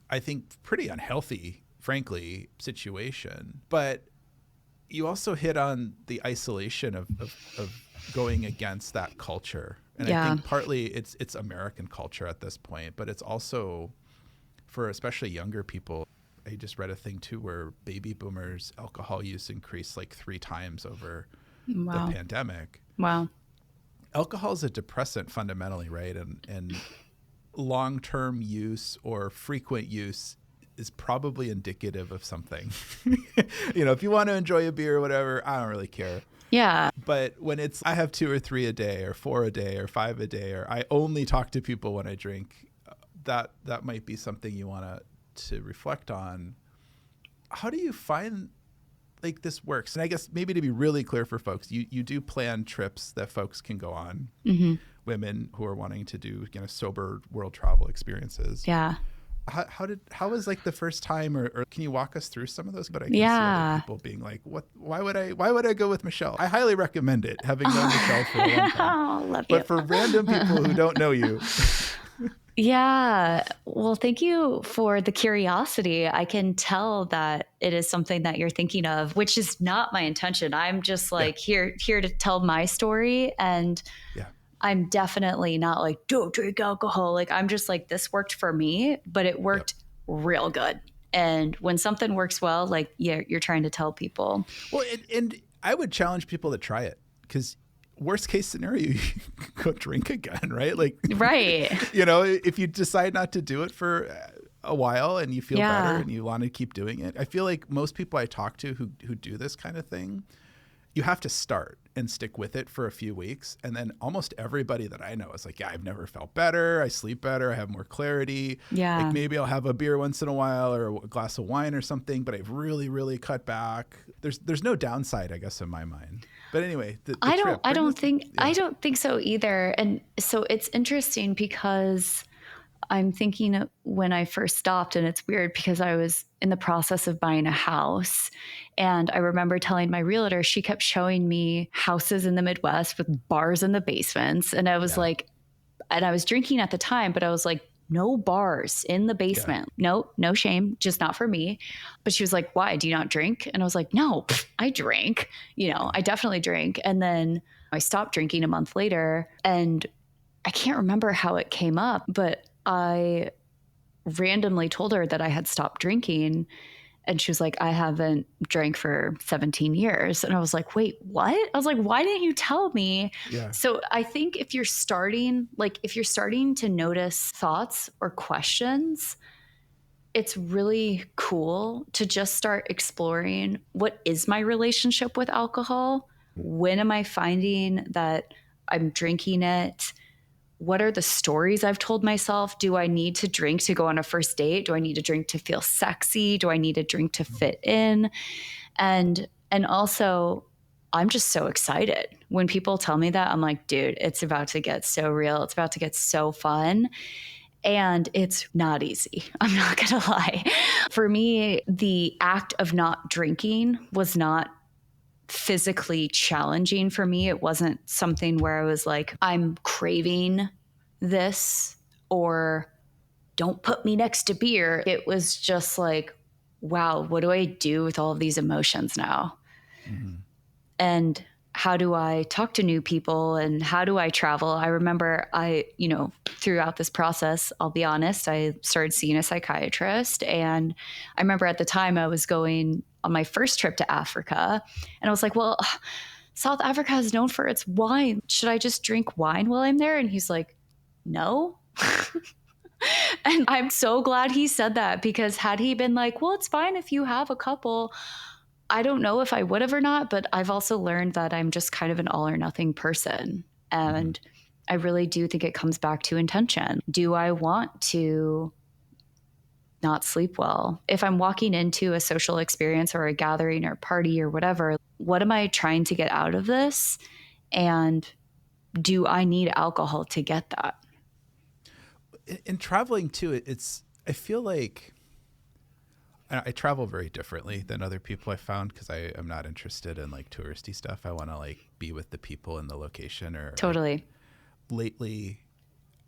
I think, pretty unhealthy, frankly, situation. But you also hit on the isolation of going against that culture. And I think partly it's American culture at this point, but it's also for especially younger people. I just read a thing too where baby boomers' alcohol use increased like 3 times over the pandemic. Wow. Alcohol is a depressant fundamentally, right? And long-term use or frequent use is probably indicative of something. If you want to enjoy a beer or whatever, I don't really care. Yeah. But when it's, I have 2 or 3 a day or 4 a day or 5 a day, or I only talk to people when I drink, that might be something you want to reflect on. How do you find like this works? And I guess maybe to be really clear for folks, you do plan trips that folks can go on, women who are wanting to do, sober world travel experiences. Yeah. How was like the first time, or can you walk us through some of those? But I can see other people being like, why would I go with Michelle? I highly recommend it, having known Michelle for a long time. Love you. But for random people who don't know you. Yeah. Well, thank you for the curiosity. I can tell that it is something that you're thinking of, which is not my intention. I'm just like here to tell my story. And I'm definitely not like, don't drink alcohol. Like, I'm just like, this worked for me, but it worked real good. And when something works well, like, you're trying to tell people. Well, and I would challenge people to try it, because worst case scenario, you go drink again, right? Like, right. If you decide not to do it for a while and you feel better and you want to keep doing it, I feel like most people I talk to who do this kind of thing, you have to start and stick with it for a few weeks. And then almost everybody that I know is like, I've never felt better. I sleep better. I have more clarity. Yeah. Like maybe I'll have a beer once in a while or a glass of wine or something, but I've really, really cut back. There's no downside, I guess, in my mind. But anyway, I don't think so either. And so it's interesting because I'm thinking when I first stopped, and it's weird because I was in the process of buying a house. And I remember telling my realtor, she kept showing me houses in the Midwest with bars in the basements. And I was like, and I was drinking at the time, but I was like, no bars in the basement. Yeah. No shame, just not for me. But she was like, why? Do you not drink? And I was like, no, I drink. I definitely drink. And then I stopped drinking a month later, and I can't remember how it came up, but I randomly told her that I had stopped drinking. And she was like, I haven't drank for 17 years. And I was like, wait, what? I was like, why didn't you tell me? Yeah. So I think if you're starting to notice thoughts or questions, it's really cool to just start exploring, what is my relationship with alcohol? When am I finding that I'm drinking it? What are the stories I've told myself? Do I need to drink to go on a first date? Do I need to drink to feel sexy? Do I need to drink to fit in? And also, I'm just so excited. When people tell me that, I'm like, dude, it's about to get so real. It's about to get so fun. And it's not easy. I'm not going to lie. For me, the act of not drinking was not physically challenging for me. It wasn't something where I was like, I'm craving this, or don't put me next to beer. It was just like, wow, what do I do with all of these emotions now? Mm-hmm. And how do I talk to new people, and how do I travel? I remember throughout this process, I'll be honest, I started seeing a psychiatrist. And I remember at the time I was going on my first trip to Africa, and I was like, well, South Africa is known for its wine. Should I just drink wine while I'm there? And he's like, no. And I'm so glad he said that, because had he been like, well, it's fine if you have a couple, I don't know if I would have or not. But I've also learned that I'm just kind of an all or nothing person. And I really do think it comes back to intention. Do I want to not sleep well? If I'm walking into a social experience or a gathering or party or whatever, what am I trying to get out of this? And do I need alcohol to get that? In traveling too, I feel like I travel very differently than other people I found, because I am not interested in like touristy stuff. I want to like be with the people in the location. Or totally. Lately,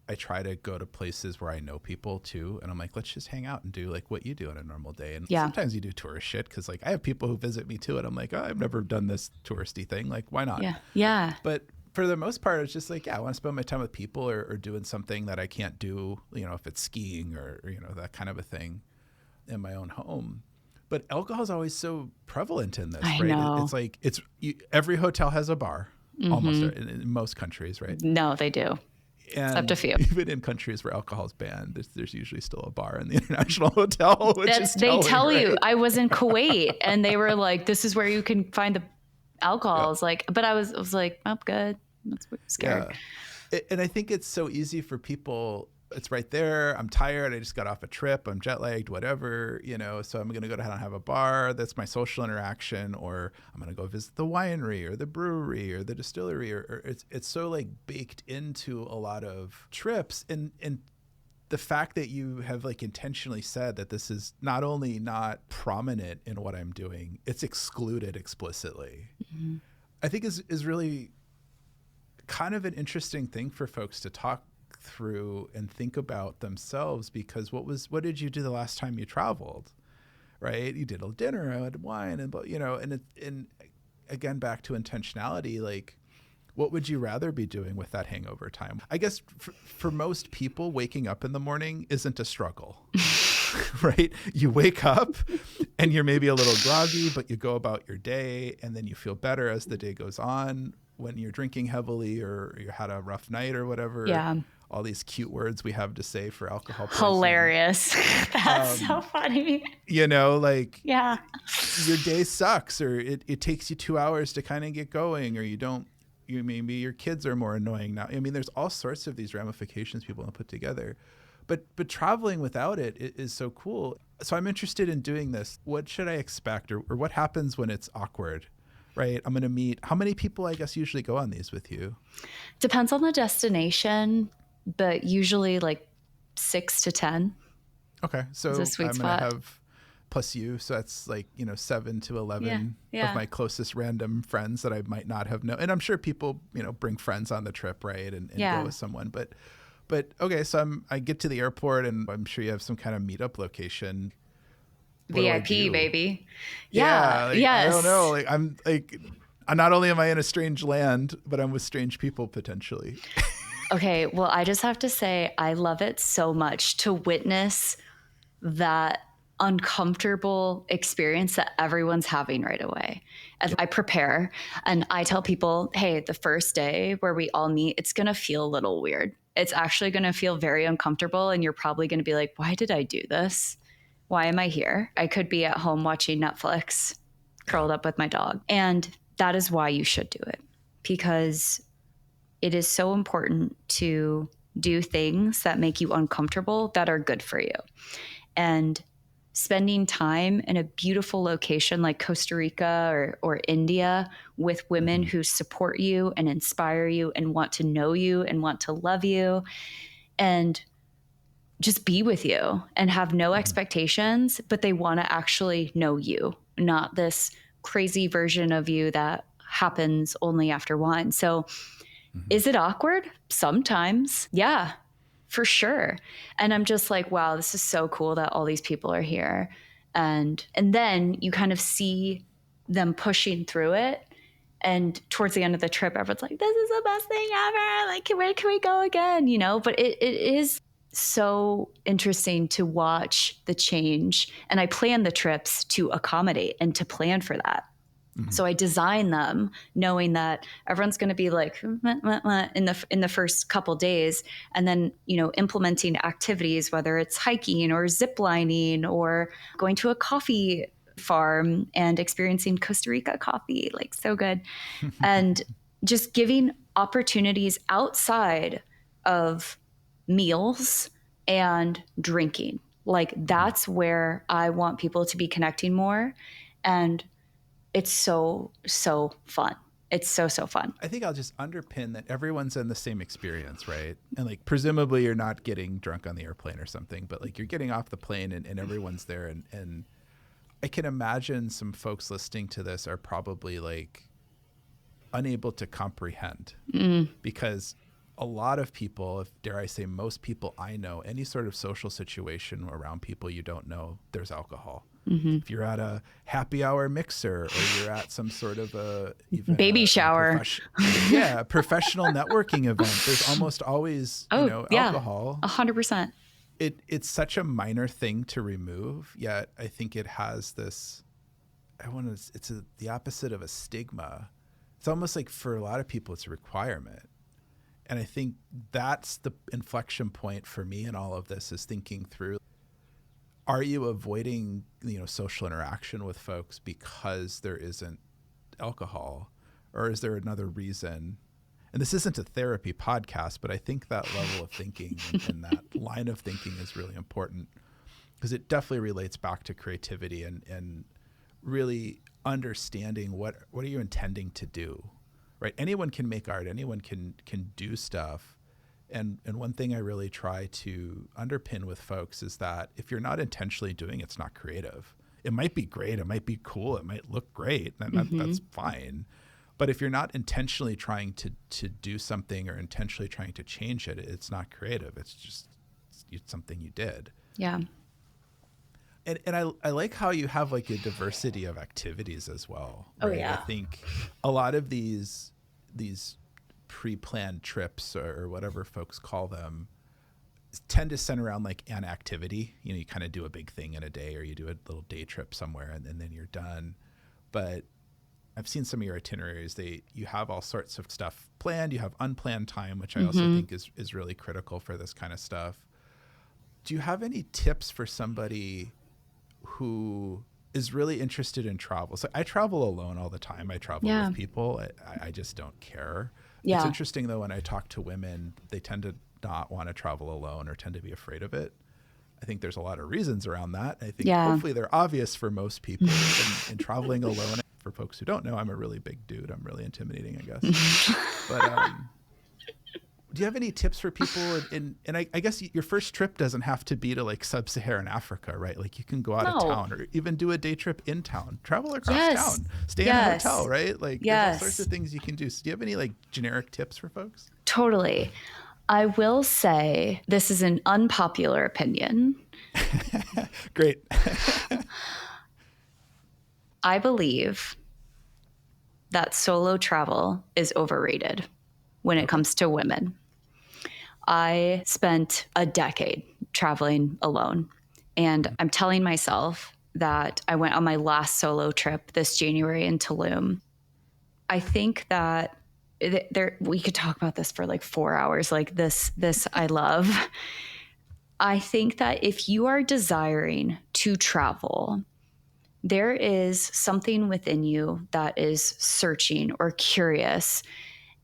I try to go to places where I know people too, and I'm like, let's just hang out and do like what you do on a normal day. And sometimes you do tourist shit, because like I have people who visit me too, and I'm like, oh, I've never done this touristy thing. Like, why not? Yeah. But for the most part, it's just like, I want to spend my time with people, or doing something that I can't do, if it's skiing or that kind of a thing in my own home. But alcohol is always so prevalent in this, right? Know. It's like every hotel has a bar, almost in most countries, right? No, they do. And except a few. Even in countries where alcohol is banned, there's usually still a bar in the international hotel, which is telling, they tell right? you. I was in Kuwait, and they were like, "This is where you can find the alcohol." I was like, but I was like, "I'm good." That's scared. Yeah. And I think it's so easy for people. It's right there. I'm tired. I just got off a trip. I'm jet lagged, whatever, so I'm going to go down and have a bar. That's my social interaction. Or I'm going to go visit the winery or the brewery or the distillery, or it's so like baked into a lot of trips. And the fact that you have like intentionally said that this is not only not prominent in what I'm doing, it's excluded explicitly. Mm-hmm. I think is really kind of an interesting thing for folks to talk through and think about themselves, because what did you do the last time you traveled, right? You did a dinner, I had wine, and and again, back to intentionality, like what would you rather be doing with that hangover time? I guess for most people, waking up in the morning isn't a struggle. Right? You wake up and you're maybe a little groggy, but you go about your day, and then you feel better as the day goes on. When you're drinking heavily or you had a rough night or whatever, all these cute words we have to say for alcohol poisoning. Hilarious. That's so funny. Like your day sucks, or it takes you 2 hours to kind of get going, or maybe your kids are more annoying now. I mean, there's all sorts of these ramifications people want to put together. But traveling without it is so cool. So I'm interested in doing this. What should I expect, or what happens when it's awkward? Right. I'm going to meet, how many people I guess usually go on these with you? Depends on the destination, but usually like 6 to 10. Okay. So I'm going to have plus you. So that's like, 7 to 11 of my closest random friends that I might not have known. And I'm sure people, bring friends on the trip, right? And go with someone. But But okay, so I get to the airport and I'm sure you have some kind of meetup location. What do I VIP, do? baby. Yeah, Yeah. like I don't know. Yes. Like I'm like not only am I in a strange land, but I'm with strange people potentially. Okay. Well, I just have to say, I love it so much to witness that uncomfortable experience that everyone's having right away. And I prepare and I tell people, hey, the first day where we all meet, it's going to feel a little weird. It's actually going to feel very uncomfortable. And you're probably going to be like, why did I do this? Why am I here? I could be at home watching Netflix, curled up with my dog. And that is why you should do it, because it is so important to do things that make you uncomfortable that are good for you. And spending time in a beautiful location like Costa Rica or India with women who support you and inspire you and want to know you and want to love you and just be with you and have no expectations, but they want to actually know you, not this crazy version of you that happens only after wine. So, is it awkward? Sometimes. Yeah, for sure. And I'm just like, wow, this is so cool that all these people are here. And then you kind of see them pushing through it. And towards the end of the trip, everyone's like, this is the best thing ever. Like, where can we go again? You know, but it is so interesting to watch the change. And I plan the trips to accommodate and to plan for that. So I design them knowing that everyone's going to be like meh, meh, meh, in the first couple days, and then implementing activities, whether it's hiking or zip lining or going to a coffee farm and experiencing Costa Rica coffee, like so good, and just giving opportunities outside of meals and drinking. Like that's where I want people to be connecting more, and it's so fun. It's so fun. I think I'll just underpin that everyone's in the same experience, right? And like presumably you're not getting drunk on the airplane or something, but like you're getting off the plane and everyone's there. And I can imagine some folks listening to this are probably like unable to comprehend because a lot of people, if dare I say most people I know, any sort of social situation around people you don't know, there's alcohol. If you're at a happy hour mixer or you're at some sort of baby shower, professional networking event, there's almost always alcohol. 100%. It's such a minor thing to remove, yet I think it has this. The opposite of a stigma. It's almost like for a lot of people, it's a requirement. And I think that's the inflection point for me in all of this, is thinking through, are you avoiding, social interaction with folks because there isn't alcohol, or is there another reason? And this isn't a therapy podcast, but I think that level of thinking and that line of thinking is really important, because it definitely relates back to creativity and really understanding what are you intending to do, right? Anyone can make art, anyone can do stuff. And one thing I really try to underpin with folks is that if you're not intentionally doing it, it's not creative. It might be great, it might be cool, it might look great, and that's fine. But if you're not intentionally trying to do something or intentionally trying to change it, it's not creative. It's just something you did. Yeah. And I like how you have like a diversity of activities as well. Right? Oh yeah. I think a lot of these pre-planned trips or whatever folks call them tend to center around like an activity. You kind of do a big thing in a day, or you do a little day trip somewhere and then you're done. But I've seen some of your itineraries. You have all sorts of stuff planned. You have unplanned time, which I also think is really critical for this kind of stuff. Do you have any tips for somebody who is really interested in travel? So I travel alone all the time. I travel with people. I just don't care. Yeah. It's interesting though, when I talk to women, they tend to not want to travel alone or tend to be afraid of it. I think there's a lot of reasons around that. I think hopefully they're obvious for most people. And traveling alone, for folks who don't know, I'm a really big dude. I'm really intimidating, I guess. But do you have any tips for people? And I guess your first trip doesn't have to be to like sub-Saharan Africa, right? Like you can go out of town or even do a day trip in town, travel across town, stay in a hotel, right? Like there's all sorts of things you can do. So do you have any like generic tips for folks? Totally. I will say this is an unpopular opinion. Great. I believe that solo travel is overrated when it comes to women. I spent a decade traveling alone, and I'm telling myself that I went on my last solo trip this January in Tulum. I think that we could talk about this for like 4 hours. Like this I love. I think that if you are desiring to travel, there is something within you that is searching or curious.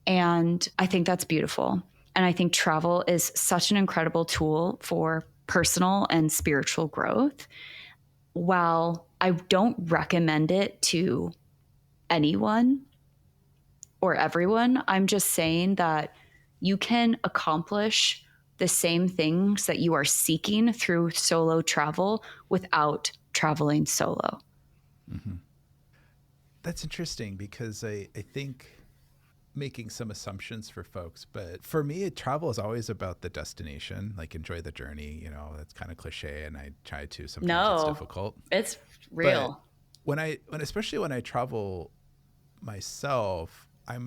And I think that's beautiful. And I think travel is such an incredible tool for personal and spiritual growth. While I don't recommend it to anyone or everyone, I'm just saying that you can accomplish the same things that you are seeking through solo travel without traveling solo. Mm-hmm. That's interesting because I think making some assumptions for folks, but for me, travel is always about the destination, like enjoy the journey. You know, that's kind of cliche, and I try to. Sometimes it's difficult. It's real. But especially when I travel myself, I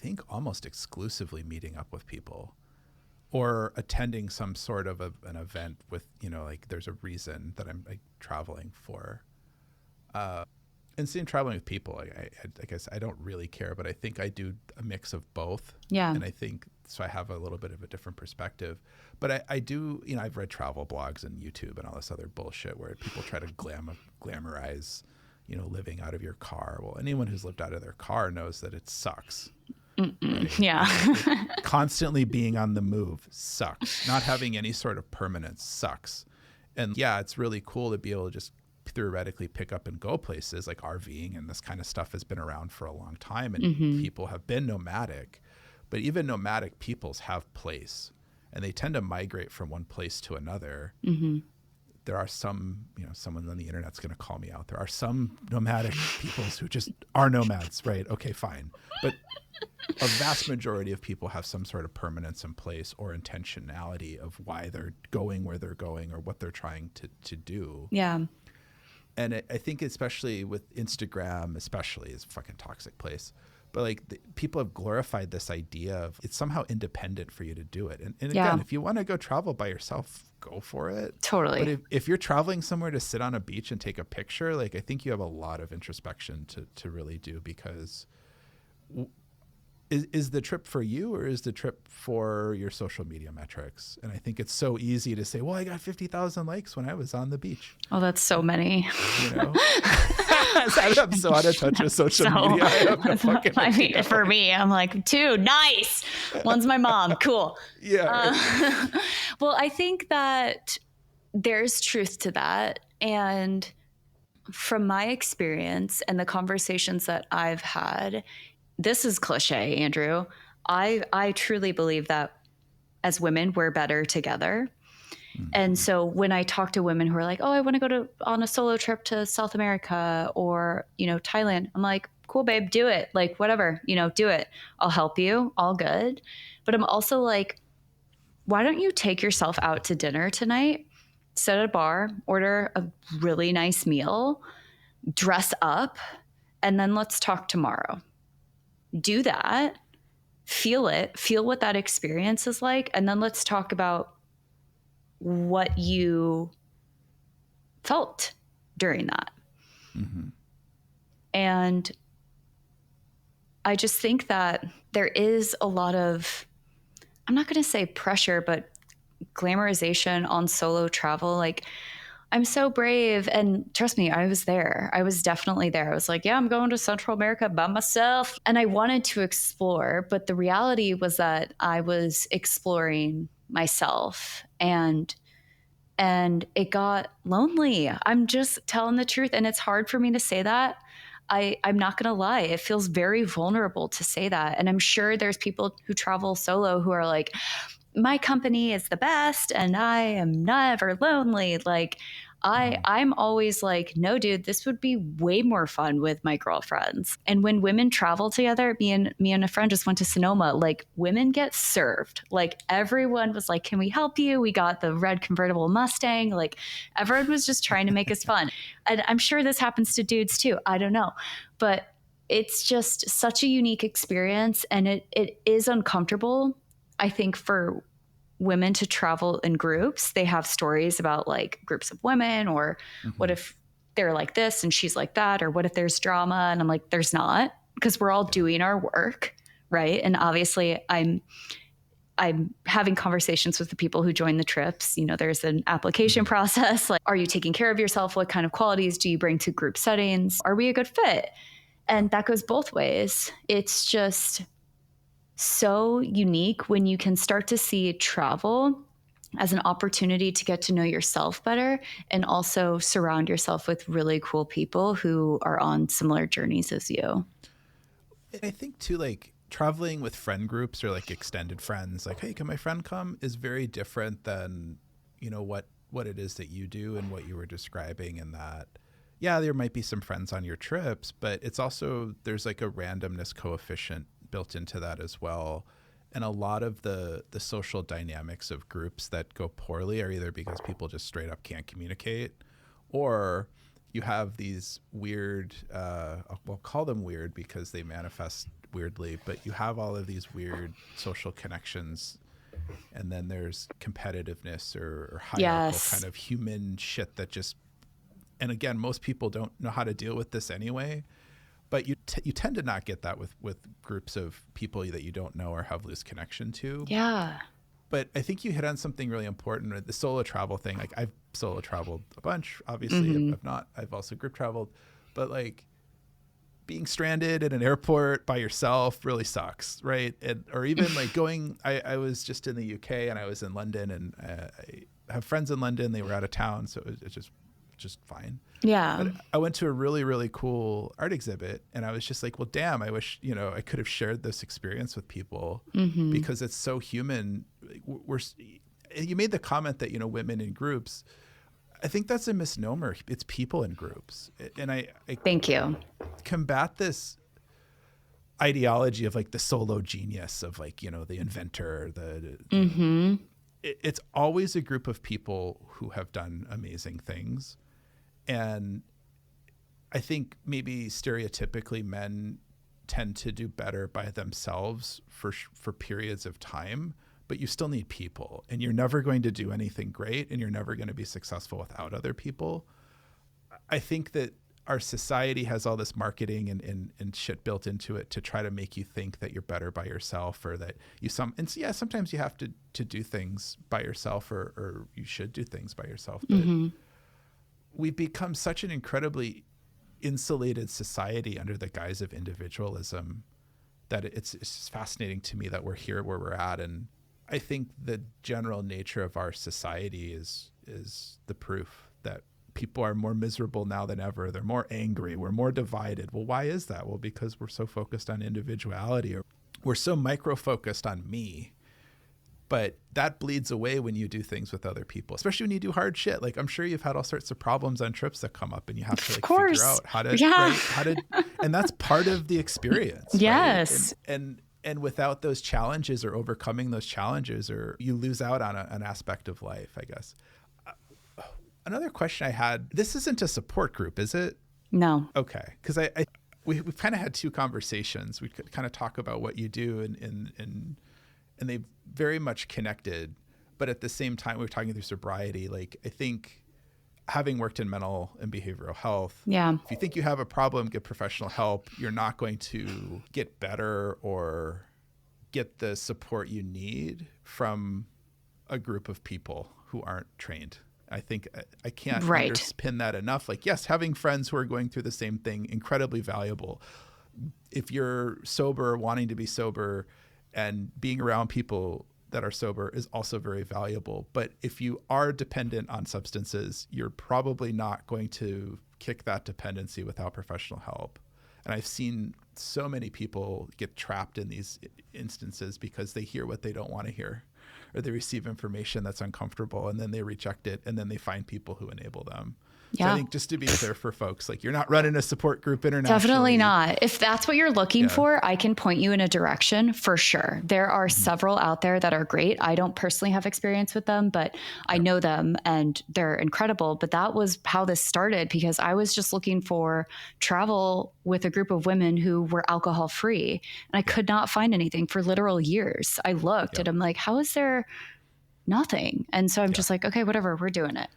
think almost exclusively meeting up with people or attending some sort of an event with, like there's a reason that I'm like traveling for. And seeing traveling with people, I guess I don't really care, but I think I do a mix of both. Yeah. And I think, so I have a little bit of a different perspective. But I do, I've read travel blogs and YouTube and all this other bullshit where people try to glamorize, living out of your car. Well, anyone who's lived out of their car knows that it sucks. Right? Yeah. Constantly being on the move sucks. Not having any sort of permanence sucks. And yeah, it's really cool to be able to just theoretically pick up and go places. Like RVing and this kind of stuff has been around for a long time, and people have been nomadic, but even nomadic peoples have place, and they tend to migrate from one place to another. There are some, someone on the internet's going to call me out. There are some nomadic peoples who just are nomads, right? Okay, fine. But a vast majority of people have some sort of permanence in place or intentionality of why they're going where they're going or what they're trying to do. Yeah. And I think especially with Instagram, especially, is a fucking toxic place. But like people have glorified this idea of it's somehow independent for you to do it. And again, if you want to go travel by yourself, go for it. Totally. But if you're traveling somewhere to sit on a beach and take a picture, like I think you have a lot of introspection to really do, because is the trip for you or is the trip for your social media metrics? And I think it's so easy to say, well, I got 50,000 likes when I was on the beach. Oh, that's so many. I'm so out of touch with social media. I mean, for me, I'm like, 2, nice. One's my mom. Cool. Yeah. Well, I think that there's truth to that. And from my experience and the conversations that I've had, this is cliche, Andrew. I truly believe that as women, we're better together. And so when I talk to women who are like, oh, I want to go on a solo trip to South America or, Thailand, I'm like, cool, babe, do it. Like, whatever, do it. I'll help you. All good. But I'm also like, why don't you take yourself out to dinner tonight, sit at a bar, order a really nice meal, dress up, and then let's talk tomorrow. Do that, feel what that experience is like, and then let's talk about what you felt during that. And I just think that there is a lot of, I'm not going to say pressure, but glamorization on solo travel. Like, I'm so brave. And trust me, I was there. I was definitely there. I was like, yeah, I'm going to Central America by myself. And I wanted to explore. But the reality was that I was exploring myself, and it got lonely. I'm just telling the truth. And it's hard for me to say that. I'm not going to lie. It feels very vulnerable to say that. And I'm sure there's people who travel solo who are like, my company is the best and I am never lonely. Like, I'm always like, no, dude, this would be way more fun with my girlfriends. And when women travel together, me and a friend just went to Sonoma, like women get served. Like everyone was like, can we help you? We got the red convertible Mustang. Like everyone was just trying to make us fun. And I'm sure this happens to dudes too. I don't know. But it's just such a unique experience, and it is uncomfortable, I think, for women to travel in groups. They have stories about like groups of women, or what if they're like this and she's like that, or what if there's drama? And I'm like, there's not, because we're all doing our work, right? And obviously I'm having conversations with the people who join the trips. You know, there's an application process. Like, are you taking care of yourself? What kind of qualities do you bring to group settings? Are we a good fit? And that goes both ways. It's just so unique when you can start to see travel as an opportunity to get to know yourself better, and also surround yourself with really cool people who are on similar journeys as you. I think too, like traveling with friend groups or like extended friends, like, hey, can my friend come, is very different than, you know, what it is that you do and what you were describing. In that, yeah, there might be some friends on your trips, but it's also, there's like a randomness coefficient built into that as well. And a lot of the social dynamics of groups that go poorly are either because people just straight up can't communicate, or you have these weird, we'll call them weird because they manifest weirdly, but you have all of these weird social connections, and then there's competitiveness or hierarchical kind of human shit that just, and again, most people don't know how to deal with this anyway, but you tend to not get that with groups of people that you don't know or have loose connection to. Yeah. But I think you hit on something really important with the solo travel thing. Like I've solo traveled a bunch, obviously. I've also group traveled, but like being stranded in an airport by yourself really sucks, right? Or even like going, I was just in the UK and I was in London, and I have friends in London. They were out of town, so it was just fine. Yeah. But I went to a really, really cool art exhibit, and I was just like, well, damn, I wish, you know, I could have shared this experience with people, because it's so human. You made the comment that, you know, women in groups. I think that's a misnomer. It's people in groups. And I Thank you. combat this ideology of like the solo genius of like, you know, the inventor, it's always a group of people who have done amazing things. And I think maybe stereotypically men tend to do better by themselves for periods of time, but you still need people, and you're never going to do anything great, and you're never going to be successful without other people. I think that our society has all this marketing and shit built into it to try to make you think that you're better by yourself, or that sometimes you have to do things by yourself, or you should do things by yourself. But we've become such an incredibly insulated society under the guise of individualism that it's just fascinating to me that we're here where we're at. And I think the general nature of our society is the proof that people are more miserable now than ever. They're more angry. We're more divided. Well, why is that? Well, because we're so focused on individuality, or we're so micro-focused on me. But that bleeds away when you do things with other people, especially when you do hard shit. Like I'm sure you've had all sorts of problems on trips that come up, and you have to like figure out how to, and that's part of the experience. Yes. Right? And without those challenges, or overcoming those challenges, or you lose out on an aspect of life, I guess. Another question I had, this isn't a support group, is it? No. Okay. Because we've kind of had two conversations. We could kind of talk about what you do, and they've very much connected, but at the same time, we're talking through sobriety. Like, I think having worked in mental and behavioral health, if you think you have a problem, get professional help. You're not going to get better or get the support you need from a group of people who aren't trained. I think I can't underpin that enough. Like, yes, having friends who are going through the same thing, incredibly valuable. If you're sober, wanting to be sober, and being around people that are sober is also very valuable. But if you are dependent on substances, you're probably not going to kick that dependency without professional help. And I've seen so many people get trapped in these instances because they hear what they don't want to hear. or they receive information that's uncomfortable, and then they reject it, and then they find people who enable them. So I think just to be clear for folks, like, you're not running a support group internationally. Definitely not. If that's what you're looking for, I can point you in a direction for sure. There are several out there that are great. I don't personally have experience with them, but I know them and they're incredible. But that was how this started, because I was just looking for travel with a group of women who were alcohol free. And I could not find anything for literal years. I looked and I'm like, how is there nothing? And so I'm just like, okay, whatever, we're doing it.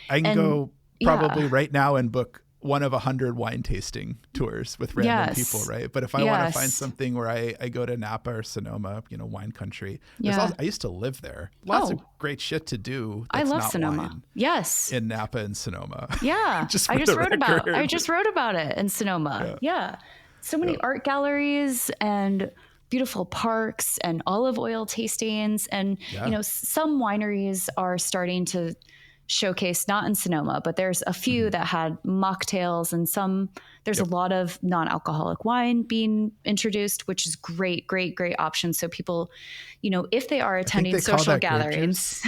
I can go probably right now and book one of 100 wine tasting tours with random people, right? But if I want to find something where I go to Napa or Sonoma, wine country, I used to live there. Lots of great shit to do. I love Sonoma. Yes. In Napa and Sonoma. Yeah. I just wrote about it in Sonoma. Yeah. So many art galleries and beautiful parks and olive oil tastings. And, some wineries are starting to showcase, not in Sonoma, but there's a few that had mocktails, and there's a lot of non-alcoholic wine being introduced, which is great option. So people, if they are attending social gatherings,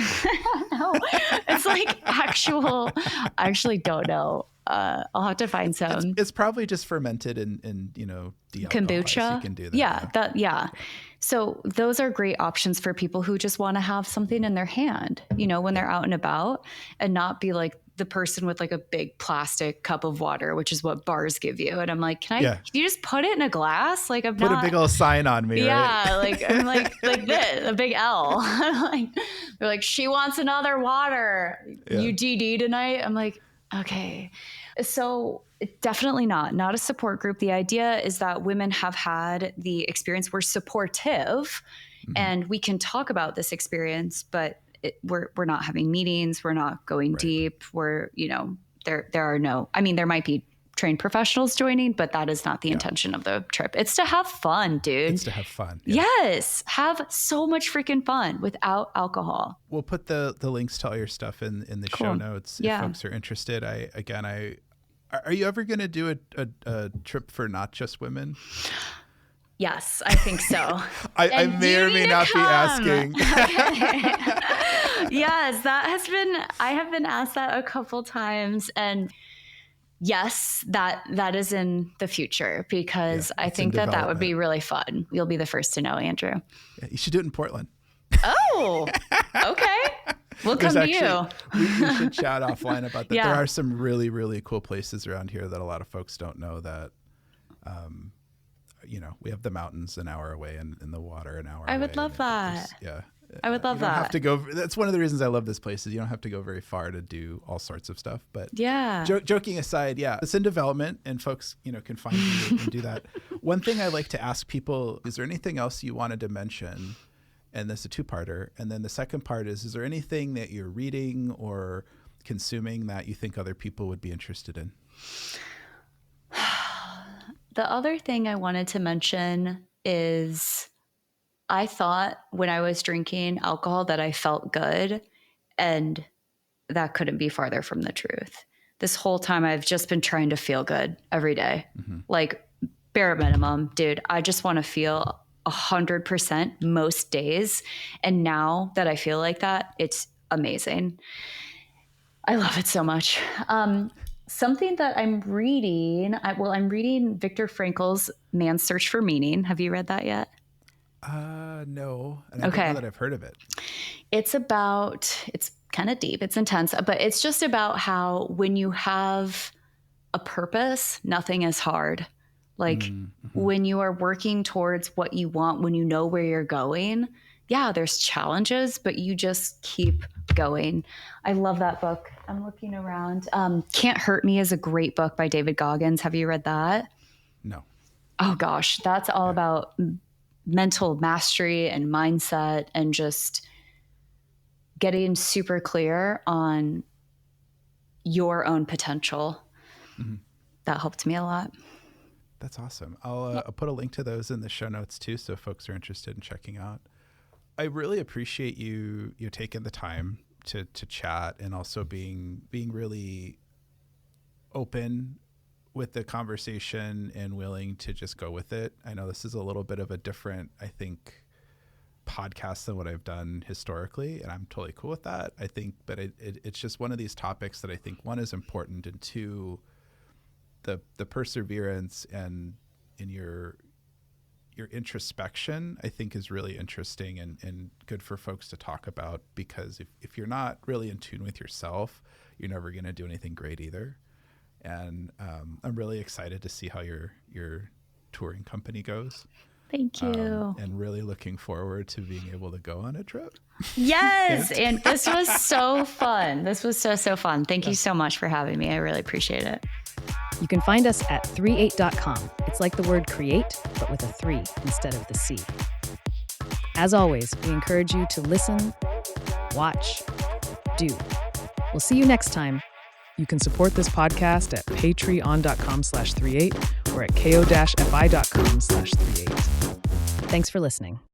no, it's like I actually don't know. I'll have to find some. It's probably just fermented in kombucha. You can do that. Yeah. So those are great options for people who just want to have something in their hand, when they're out and about, and not be like the person with like a big plastic cup of water, which is what bars give you. And I'm like, can you just put it in a glass? Like, put a big old sign on me. Yeah. Right? Like, I'm like this, a big L. They're like, she wants another water. Yeah. You DD tonight? I'm like, okay. So definitely not a support group. The idea is that women have had the experience. We're supportive and we can talk about this experience, but we're not having meetings. We're not going deep. We're, there are no, there might be trained professionals joining, but that is not the intention of the trip. It's to have fun, dude. It's to have fun. Yeah. Yes. Have so much freaking fun without alcohol. We'll put the links to all your stuff in the show notes if folks are interested. Are you ever going to do a trip for not just women? Yes, I think so. I may or may not be asking. Yes, I have been asked that a couple times, and yes, that is in the future, because I think that would be really fun. You'll be the first to know, Andrew. Yeah, you should do it in Portland. Oh, okay. We'll come to you. We should chat offline about that. Yeah. There are some really, really cool places around here that a lot of folks don't know that, we have the mountains an hour away and the water an hour away. I would love that. I would love that. You don't have to go. That's one of the reasons I love this place, is you don't have to go very far to do all sorts of stuff. But joking aside, it's in development, and folks, can find you and do that. One thing I like to ask people, is there anything else you wanted to mention? And this is a two-parter. And then the second part is there anything that you're reading or consuming that you think other people would be interested in? The other thing I wanted to mention is I thought when I was drinking alcohol that I felt good, and that couldn't be farther from the truth. This whole time I've just been trying to feel good every day. Like, bare minimum, dude, I just want to feel 100% most days. And now that I feel like that, it's amazing. I love it so much. Something that I'm reading, I'm reading Viktor Frankl's Man's Search for Meaning. Have you read that yet? No. And I don't know that I've heard of it. It's kind of deep. It's intense, but it's just about how when you have a purpose, nothing is hard. Like when you are working towards what you want, when you know where you're going, there's challenges, but you just keep going. I love that book. I'm looking around. Can't Hurt Me is a great book by David Goggins. Have you read that? No. Oh gosh, that's all about mental mastery and mindset and just getting super clear on your own potential. That helped me a lot. That's awesome. I'll put a link to those in the show notes too, so folks are interested in checking out. I really appreciate you taking the time to chat, and also being really open with the conversation and willing to just go with it. I know this is a little bit of a different, I think, podcasts than what I've done historically, and I'm totally cool with that. I think, but it's just one of these topics that I think, one, is important, and two, the perseverance and in your introspection, I think, is really interesting and good for folks to talk about, because if you're not really in tune with yourself, you're never going to do anything great either. And I'm really excited to see how your touring company goes. Thank you. And really looking forward to being able to go on a trip. Yes. And this was so fun. This was so fun. Thank you so much for having me. I really appreciate it. You can find us at 38.com. It's like the word create, but with a 3 instead of the C. As always, we encourage you to listen, watch, do. We'll see you next time. You can support this podcast at patreon.com/38 or at ko-fi.com/38. Thanks for listening.